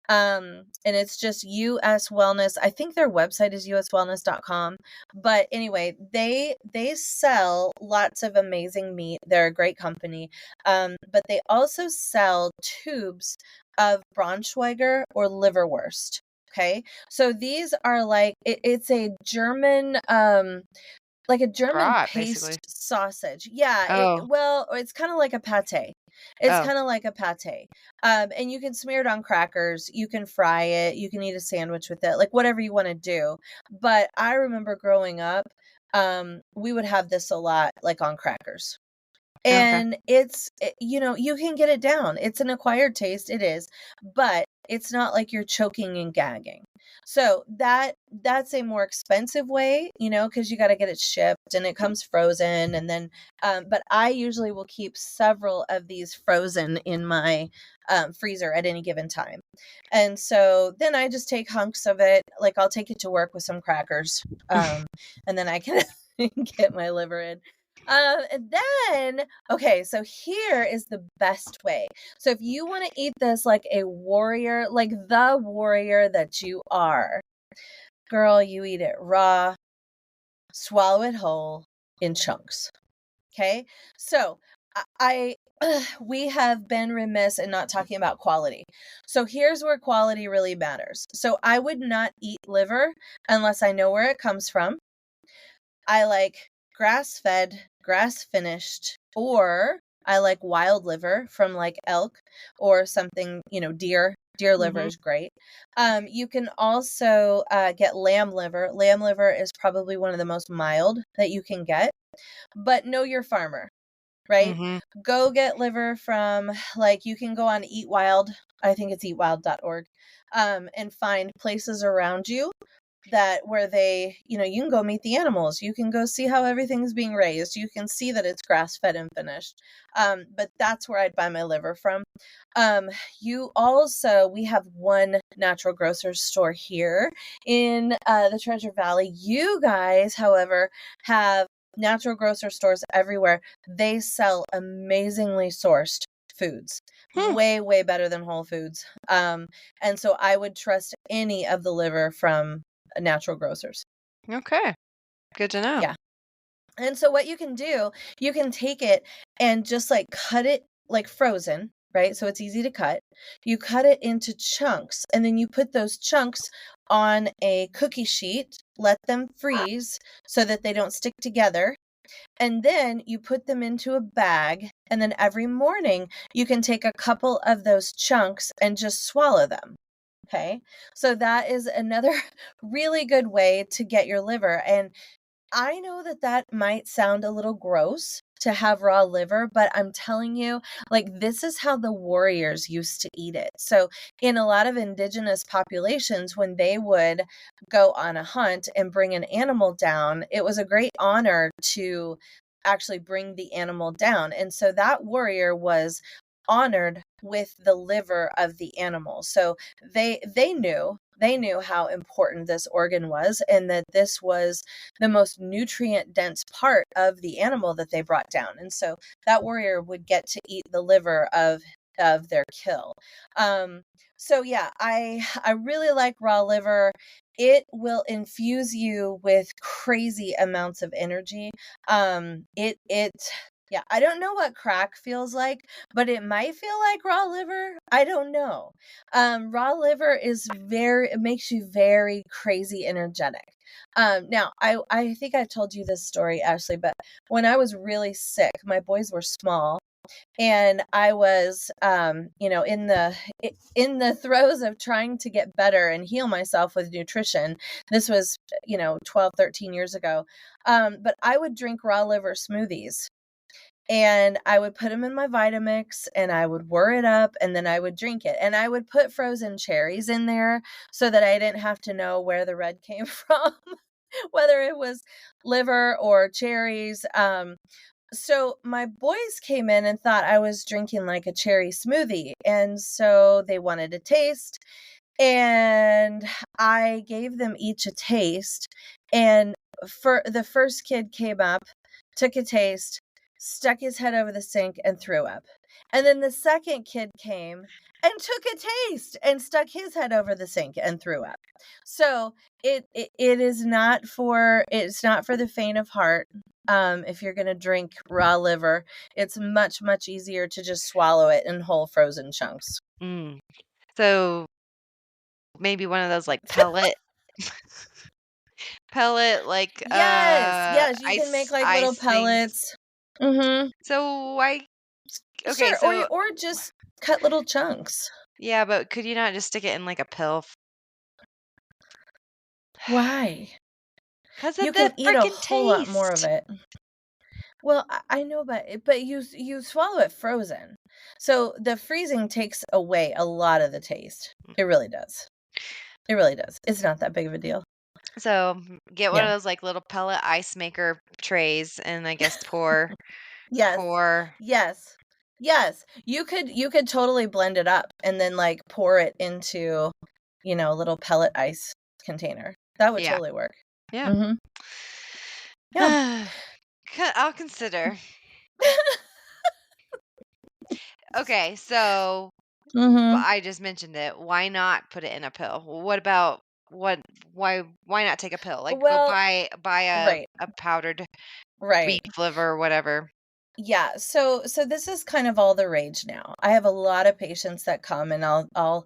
And it's just US Wellness. I think their website is uswellness.com. But anyway, they sell lots of amazing meat. They're a great company. But they also sell tubes of Braunschweiger or liverwurst. Okay. So these are it's a German like a German Brat basically. paste sausage. Yeah, Oh, it's kind of like a pate. It's oh, kind of like a pate. And you can smear it on crackers, you can fry it, you can eat a sandwich with it, like whatever you want to do. But I remember growing up, we would have this a lot like on crackers. okay. And you can get it down. It's an acquired taste, it is, but it's not like you're choking and gagging. So that's a more expensive way, because you got to get it shipped and it comes frozen, and then but I usually will keep several of these frozen in my freezer at any given time. And so then I just take hunks of it, like I'll take it to work with some crackers, and then I can get my liver in. And then, okay, so here is the best way. So if you want to eat this like a warrior, like the warrior that you are, girl, you eat it raw, swallow it whole in chunks. Okay. So we have been remiss in not talking about quality. So here's where quality really matters. So I would not eat liver unless I know where it comes from. I like grass fed, grass finished, or I like wild liver from like elk or something, deer. Deer liver Mhm. is great. You can also get lamb liver. Lamb liver is probably one of the most mild that you can get, but know your farmer, right? Mhm. Go get liver from, like, you can go on Eat Wild. I think it's eatwild.org, and find places around you that where they, you can go meet the animals. You can go see how everything's being raised. You can see that it's grass fed and finished. But that's where I'd buy my liver from. We have one natural grocery store here in the Treasure Valley. You guys, however, have natural grocery stores everywhere. They sell amazingly sourced foods, Hmm. way, way better than Whole Foods. And so I would trust any of the liver from natural grocers. Okay. Good to know. Yeah. And so what you can do, you can take it and just like cut it like frozen, right? So it's easy to cut. You cut it into chunks and then you put those chunks on a cookie sheet, let them freeze so that they don't stick together. And then you put them into a bag. And then every morning you can take a couple of those chunks and just swallow them. Okay. So that is another really good way to get your liver. And I know that that might sound a little gross to have raw liver, but I'm telling you, like, this is how the warriors used to eat it. So, in a lot of indigenous populations, when they would go on a hunt and bring an animal down, it was a great honor to actually bring the animal down. And so that warrior was honored with the liver of the animal. So they knew how important this organ was and that this was the most nutrient dense part of the animal that they brought down. And so that warrior would get to eat the liver of their kill. So yeah, I really like raw liver. It will infuse you with crazy amounts of energy. It yeah, I don't know what crack feels like, but it might feel like raw liver. I don't know. Raw liver it makes you very crazy energetic. Now I think I told you this story, Ashley, but when I was really sick, my boys were small and I was in the throes of trying to get better and heal myself with nutrition. This was 12, 13 years ago. But I would drink raw liver smoothies and I would put them in my Vitamix and I would whir it up and then I would drink it. And I would put frozen cherries in there so that I didn't have to know where the red came from, whether it was liver or cherries. So my boys came in and thought I was drinking like a cherry smoothie. And so they wanted a taste. And I gave them each a taste. And for the first kid came up, took a taste, stuck his head over the sink and threw up. And then the second kid came and took a taste and stuck his head over the sink and threw up. So it's not for the faint of heart. If you're going to drink raw liver, it's much, much easier to just swallow it in whole frozen chunks. Mm. So maybe one of those like pellet like Yes, you can make like little ice things. pellets. Mhm. So I okay, Sure, so or just cut little chunks. yeah, but could you not just stick it in like a pill? Why? Cause of You the can eat a freaking whole lot more of taste. it. Well, I know, but you swallow it frozen. So the freezing takes away a lot of the taste. It really does. It really does. It's not that big of a deal. So get one of Yeah. those like little pellet ice maker trays and I guess Yes. pour Yes. Yes. You could totally blend it up and then like pour it into, a little pellet ice container. That would yeah. totally work. Yeah. Mhm. Yeah. I'll consider. Okay, so Mhm. I just mentioned it. Why not put it in a pill? What about what? Why not take a pill? Like go Well, buy right, a powdered right. beef liver or whatever. Yeah, so this is kind of all the rage now. I have a lot of patients that come and I will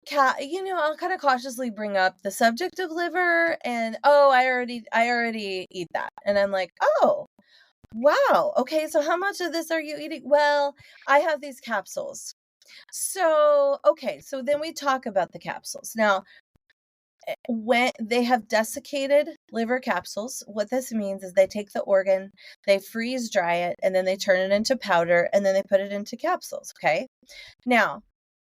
I'll kind of cautiously bring up the subject of liver and oh, I already eat that. And I'm like, "Oh, wow. Okay, so how much of this are you eating?" Well, I have these capsules. So, okay, so then we talk about the capsules. Now, when they have desiccated liver capsules, what this means is they take the organ, they freeze dry it, and then they turn it into powder, and then they put it into capsules. Okay. Now,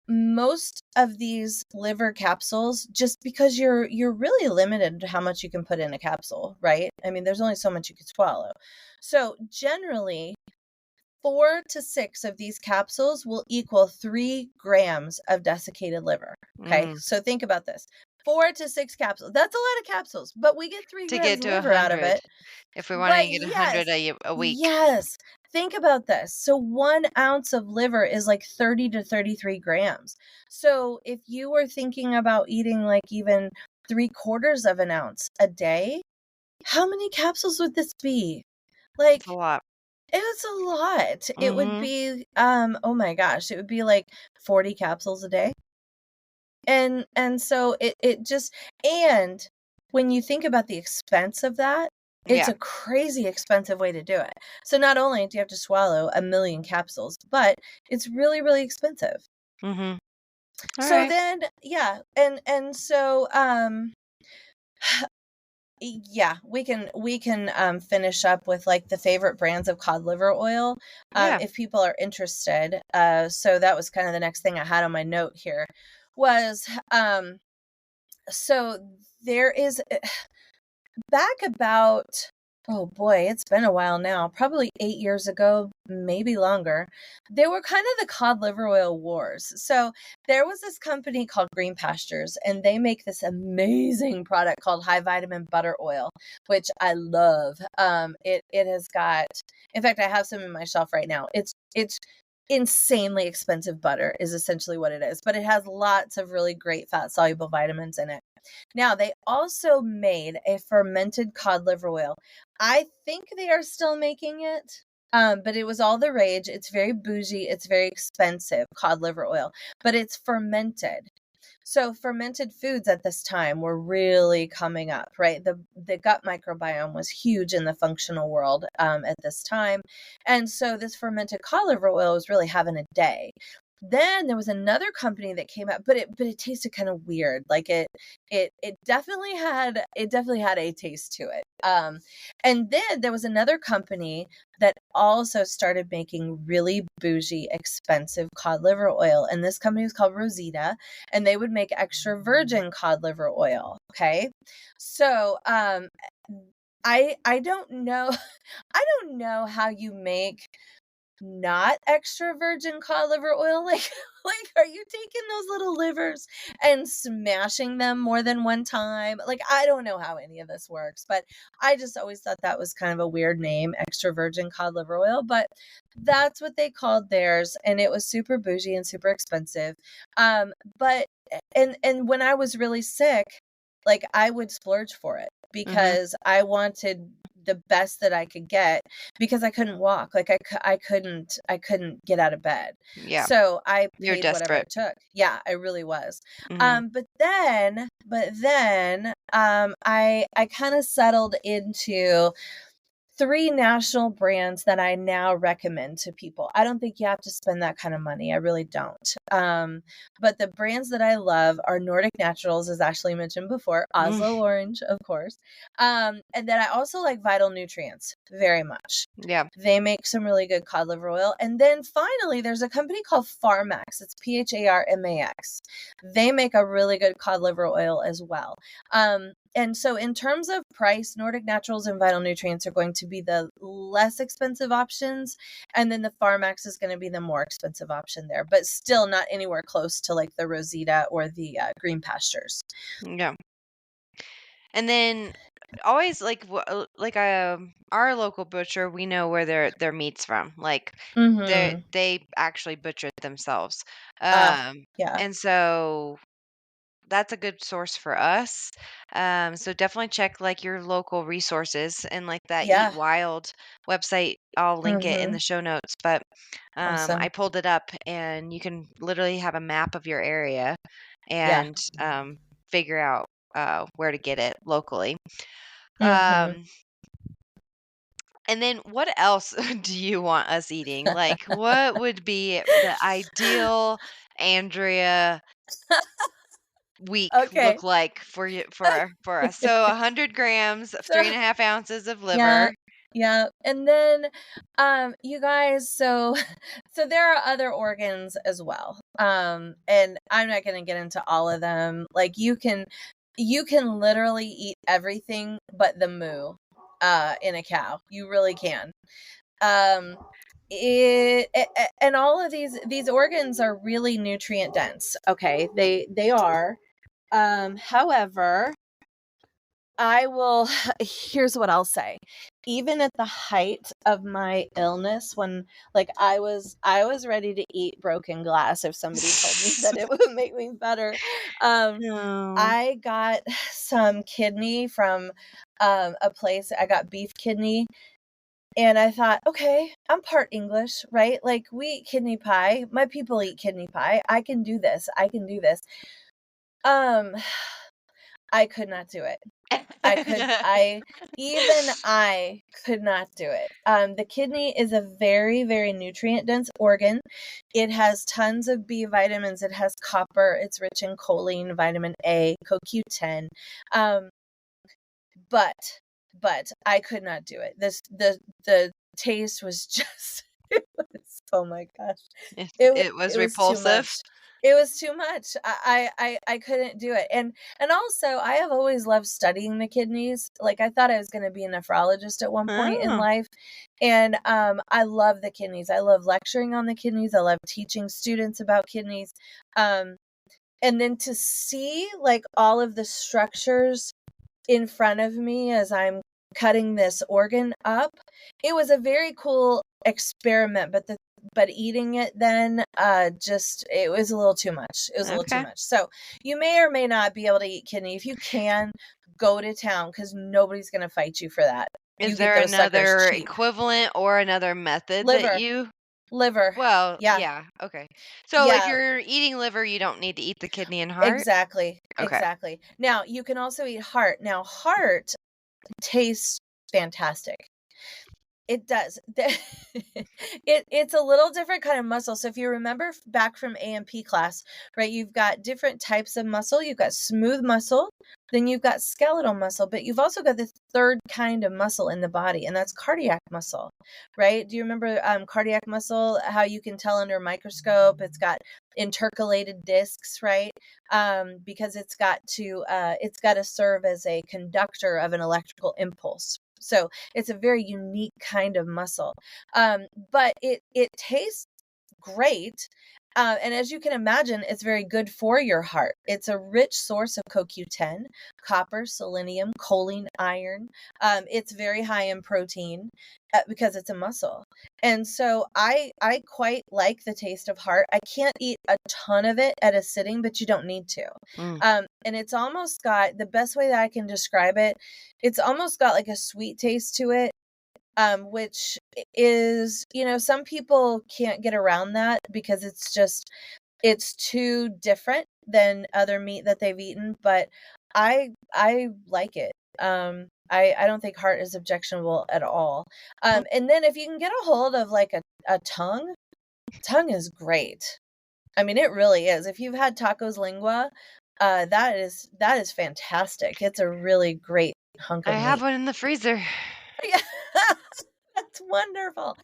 most of these liver capsules, just because you're really limited to how much you can put in a capsule, right? I mean, there's only so much you can swallow. So generally, 4 to 6 of these capsules will equal 3 grams of desiccated liver. Okay, Mm. so think about this. 4 to 6 capsules. That's a lot of capsules, but we get three To grams get of to liver out of 100, it. if we wanted But to get 100 yes, a week, yes. Think about this. So 1 ounce of liver is like 30 to 33 grams. So if you were thinking about eating like even 3/4 of an ounce a day, how many capsules would this be? it's a Like, lot. it's a lot. It would Mhm. be, oh my gosh, it would be like 40 capsules a day. And so it just and when you think about the expense of that, it's Yeah. a crazy expensive way to do it. So not only do you have to swallow a million capsules, but it's really, really expensive. Mhm. All So right. then, yeah, and so yeah, we can finish up with like the favorite brands of cod liver oil, Yeah. if people are interested. So that was kind of the next thing I had on my note here was so there is back about, oh boy, it's been a while now, probably 8 years ago, maybe longer. There were kind of the cod liver oil wars. So there was this company called Green Pastures, and they make this amazing product called high vitamin butter oil, which I love. It has got, in fact, I have some in my shelf right now. It's insanely expensive butter is essentially what it is, but it has lots of really great fat soluble vitamins in it. Now, they also made a fermented cod liver oil. I think they are still making it, but it was all the rage. It's very bougie. It's very expensive, cod liver oil, but it's fermented. So fermented foods at this time were really coming up, right? The gut microbiome was huge in the functional world at this time, and so this fermented cod liver oil was really having a day. Then there was another company that came out, but it tasted kind of weird. Like it definitely had a taste to it. And then there was another company that also started making really bougie, expensive cod liver oil, and this company was called Rosita, and they would make extra virgin cod liver oil. Okay, so I don't know, I don't know how you make not extra virgin cod liver oil. Like are you taking those little livers and smashing them more than one time? Like I don't know how any of this works, but I just always thought that was kind of a weird name, extra virgin cod liver oil, but that's what they called theirs, and it was super bougie and super expensive. But and when I was really sick, like I would splurge for it Mhm. because I wanted the best that I could get because I couldn't walk. Like I couldn't get out of bed. Yeah. So I You're paid whatever desperate. it took. Yeah, I really was. Mhm. But then I kind of settled into 3 national brands that I now recommend to people. I don't think you have to spend that kind of money. I really don't. But the brands that I love are Nordic Naturals, as Ashley mentioned before, Mm. Oslo Orange, of course. And then I also like Vital Nutrients very much. Yeah. They make some really good cod liver oil. And then finally, there's a company called Pharmax. It's Pharmax. They make a really good cod liver oil as well. And so in terms of price, Nordic Naturals and Vital Nutrients are going to be the less expensive options. And then the Pharmax is going to be the more expensive option there, but still not anywhere close to like the Rosita or the Green Pastures. Yeah. And then always our local butcher, we know where their meat's from. Like Mhm. they actually butcher it themselves. Ah, yeah. And so that's a good source for us. So definitely check like your local resources and like that Eat Yeah. Wild website. I'll link it in the Mhm. show notes, but I Awesome. pulled it up and you can literally have a map of your area Yeah. and figure out where to get it locally. Mhm. Um, and then what else do you want us eating? Like, what would be the ideal Andrea week Okay. look like for you for us? So 100 grams of So 3.5 ounces of yeah, liver. yeah, and then, you guys, so so there are other organs as well, and I'm not gonna get into all of them. Like, you can literally eat everything but the moo, in a cow. You really can. Um, and all of these organs are really nutrient dense. Okay, they are. However, I will here's what I'll say. Even at the height of my illness when like I was ready to eat broken glass if somebody told me that it would make me better. Um No. I got some kidney from a place. I got beef kidney and I thought, okay, I'm part English, right? Like we eat kidney pie. My people eat kidney pie. I can do this. I can do this. Um I could not do it. I could not do it. The kidney is a very, very nutrient dense organ. It has tons of B vitamins. It has copper. It's rich in choline, vitamin A, CoQ10. Um, but I could not do it. The taste was just it was, oh my gosh. It was It was too repulsive. much. It was too much. I couldn't do it. And also I have always loved studying the kidneys. Like I thought I was going to be a nephrologist at one point in Oh, life. And I love the kidneys. I love lecturing on the kidneys. I love teaching students about kidneys. Um and then to see like all of the structures in front of me as I'm cutting this organ up. It was a very cool experiment, but eating it then just it was a little too much. It was a little too okay. much. So you may or may not be able to eat kidney. If you can, go to town because nobody's gonna fight you for that. You Is get there those suckers another cheap. equivalent or another method that Liver. you Liver. well, Yeah. yeah, okay. So if Yeah. you're eating liver, you don't need to eat the kidney and heart? Exactly. Okay. Exactly. Now you can also eat heart. Now heart tastes fantastic. It does. It's a little different kind of muscle. So if you remember back from A&P class, right, you've got different types of muscle. You've got smooth muscle, then you've got skeletal muscle, but you've also got this third kind of muscle in the body, and that's cardiac muscle, right? Do you remember cardiac muscle, how you can tell under a microscope? It's got intercalated discs, right? Because it's got to serve as a conductor of an electrical impulse. So it's a very unique kind of muscle. But it tastes great. And as you can imagine, it's very good for your heart. It's a rich source of CoQ10, copper, selenium, choline, iron. It's very high in protein because it's a muscle. And so I quite like the taste of heart. I can't eat a ton of it at a sitting, but you don't need to. Mm, And it's almost got the best way that I can describe it. It's almost got like a sweet taste to it, which is, some people can't get around that because it's too different than other meat that they've eaten, but I like it. I don't think heart is objectionable at all. mm. And then if you can get a hold of like a tongue is great. I mean, it really is. If you've had tacos lingua, that is fantastic. It's a really great hunk I of have meat. one in the freezer. Yeah. That's wonderful.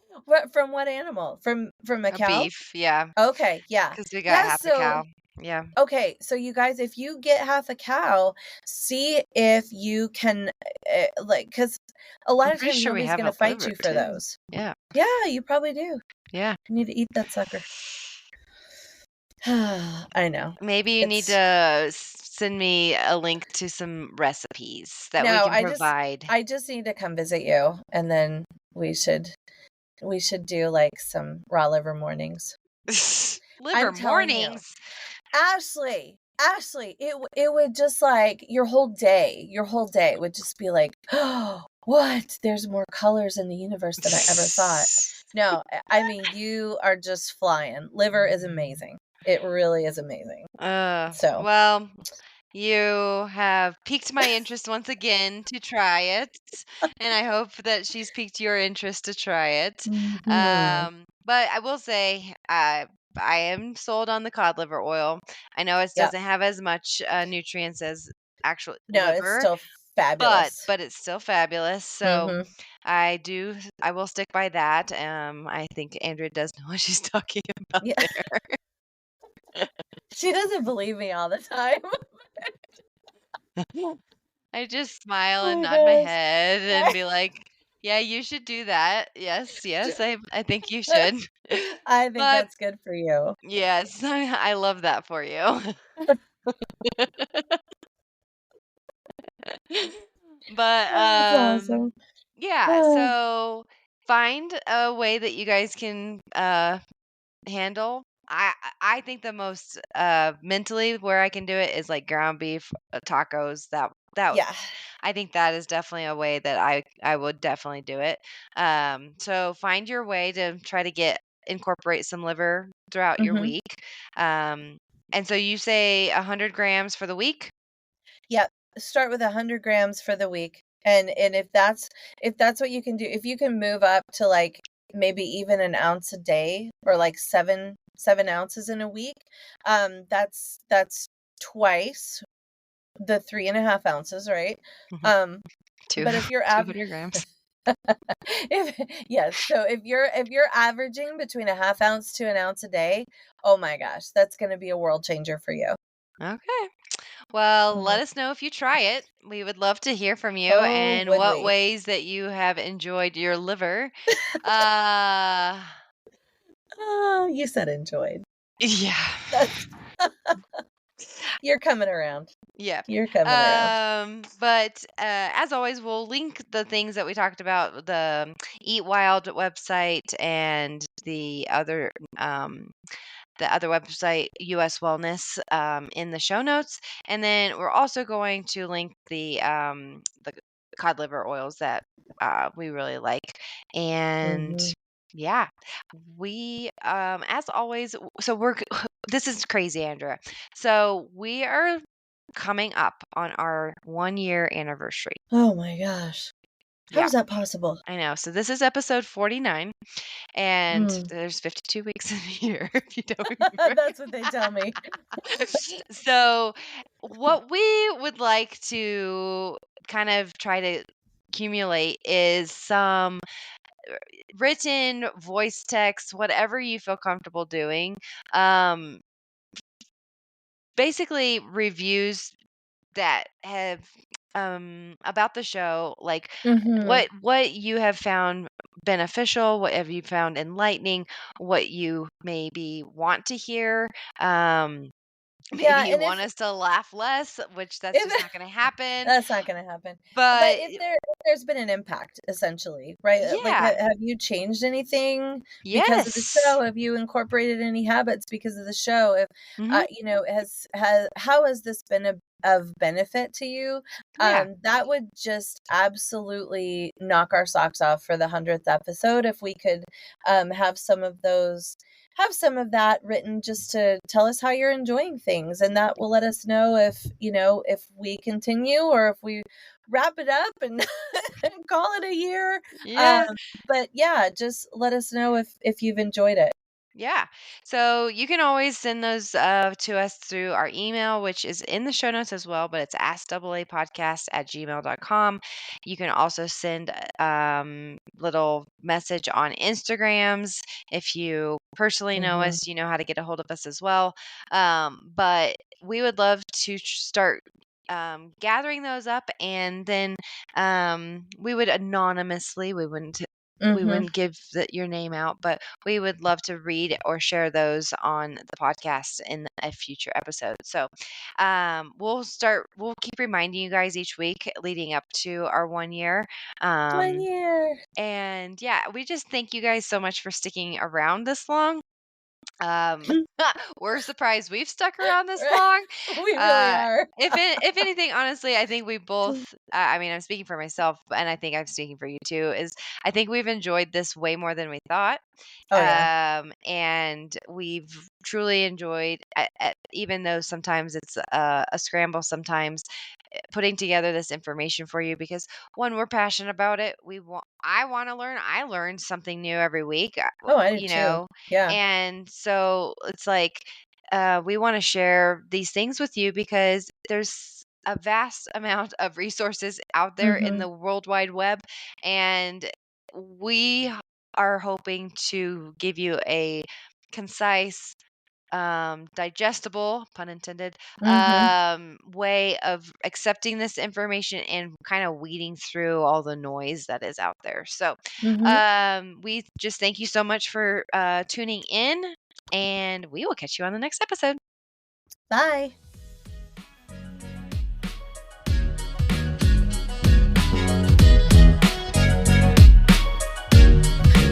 From what animal? From a A cow? beef, yeah, Okay, yeah. because we got Yeah, half a so cow. Yeah. okay, so you guys, if you get half a cow, see if you can, like, because a I'm lot of pretty times sure we nobody's have gonna a fight liver you for too. those. Yeah, Yeah, you probably do. yeah. You need to eat that sucker. I know. Maybe you need It's to send me a link to some recipes that we No, can provide. I just need to come visit you, and then we should do, like, some raw liver mornings. Liver I'm telling you. mornings. Ashley, it would just, like, your whole day would just be like, "Oh, what? There's more colors in the universe than I ever thought." No, I mean, you are just flying. Liver is amazing. It really is amazing. So, Well, you have piqued my interest once again to try it, and I hope that she's piqued your interest to try it. mhm. But I will say, I am sold on the cod liver oil. I know it Yeah. doesn't have as much nutrients as actual No, it's liver, still but fabulous. it's still fabulous. So Mhm. I will stick by that. I think Andrea does know what she's talking about Yeah. there. She doesn't believe me all the time. I just smile Oh and my nod my gosh. head and be like, "Yeah, you should do that. Yes, yes, I think you should." I think But that's good for you. yes, I love that for you. But That's awesome. yeah, Ah, so find a way that you guys can handle. I think the most mentally where I can do it is like ground beef tacos. yeah. I think that is definitely a way that I would definitely do it. So find your way to try to incorporate some liver throughout your Mhm. week. Um, and so you say 100 grams for the week. Yep. Start with 100 grams for the week. And if that's what you can do, if you can move up to, like, maybe even an ounce a day, or like 7 ounces in a week, that's twice the 3.5 ounces, right? Mhm. Um, Two but if you're 200 grams. if yes, so if you're averaging between a half ounce to an ounce a day, oh my gosh, that's gonna be a world changer for you. Okay. Well, Mhm. let us know if you try it. We would love to hear from you Oh, and would what we? ways that you have enjoyed your liver. Uh, Oh, you said enjoyed. yeah. That's you're coming around. Yeah. You're coming around. But as always, we'll link the things that we talked about, the Eat Wild website and the other website, US Wellness, in the show notes. And then we're also going to link the cod liver oils that we really like. And Mhm. yeah, we as always. So this is crazy, Andrea. So we are coming up on our 1 year anniversary. Oh my gosh. How Yeah, is that possible? I know. So this is episode 49, and Mm. there's 52 weeks in a year, if you don't remember. That's what they tell me. So, what we would like to kind of try to accumulate is some written voice text, whatever you feel comfortable doing. Um, basically, reviews that have about the show, like Mhm. what you have found beneficial, what have you found enlightening, what you maybe want to hear. Maybe Yeah, you and want us to laugh less, which that's just if not going to happen. that's not gonna happen. But But if there's been an impact, essentially, right? Like, yeah, have you changed anything because of the yes, show? Have you incorporated any habits because of the show? If, hmm, has how has this been of benefit to you? yeah, That would just absolutely knock our socks off for the 100th episode if we could, have some of that written just to tell us how you're enjoying things, and that will let us know if, if we continue or if we wrap it up and and call it a year. um yeah. but yeah, just let us know if you've enjoyed it. Yeah. So you can always send those to us through our email, which is in the show notes as well, but it's askAApodcast@gmail.com. You can also send little message on Instagrams. If you personally know Mhm. us, you know how to get a hold of us as well. But we would love to start gathering those up, and then we would anonymously, we wouldn't we Mm-hmm. wouldn't give your name out, but we would love to read or share those on the podcast in a future episode. So we'll keep reminding you guys each week leading up to our 1 year. 1 year. And yeah, we just thank you guys so much for sticking around this long. We're surprised we've stuck around this long. We really are. If anything, honestly, I think we both. I mean, I'm speaking for myself, and I think I'm speaking for you too. Is I think we've enjoyed this way more than we thought. Oh, yeah. And we've truly enjoyed, even though sometimes it's a scramble. Sometimes putting together this information for you because one, we're passionate about it. I want to learn. I learn something new every week. Oh, I do You too. know, Yeah. and so it's like we want to share these things with you because there's a vast amount of resources out there in Mm-hmm. the World Wide Web, and we are hoping to give you a concise, digestible, pun intended, Mm-hmm. way of accepting this information and kind of weeding through all the noise that is out there. So, Mm-hmm. we just thank you so much for tuning in, and we will catch you on the next episode. Bye.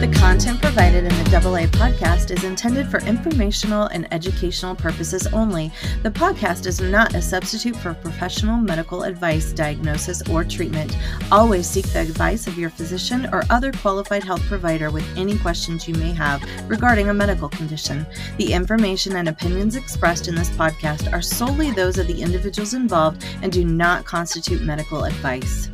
The content provided in the AA podcast is intended for informational and educational purposes only. The podcast is not a substitute for professional medical advice, diagnosis, or treatment. Always seek the advice of your physician or other qualified health provider with any questions you may have regarding a medical condition. The information and opinions expressed in this podcast are solely those of the individuals involved and do not constitute medical advice.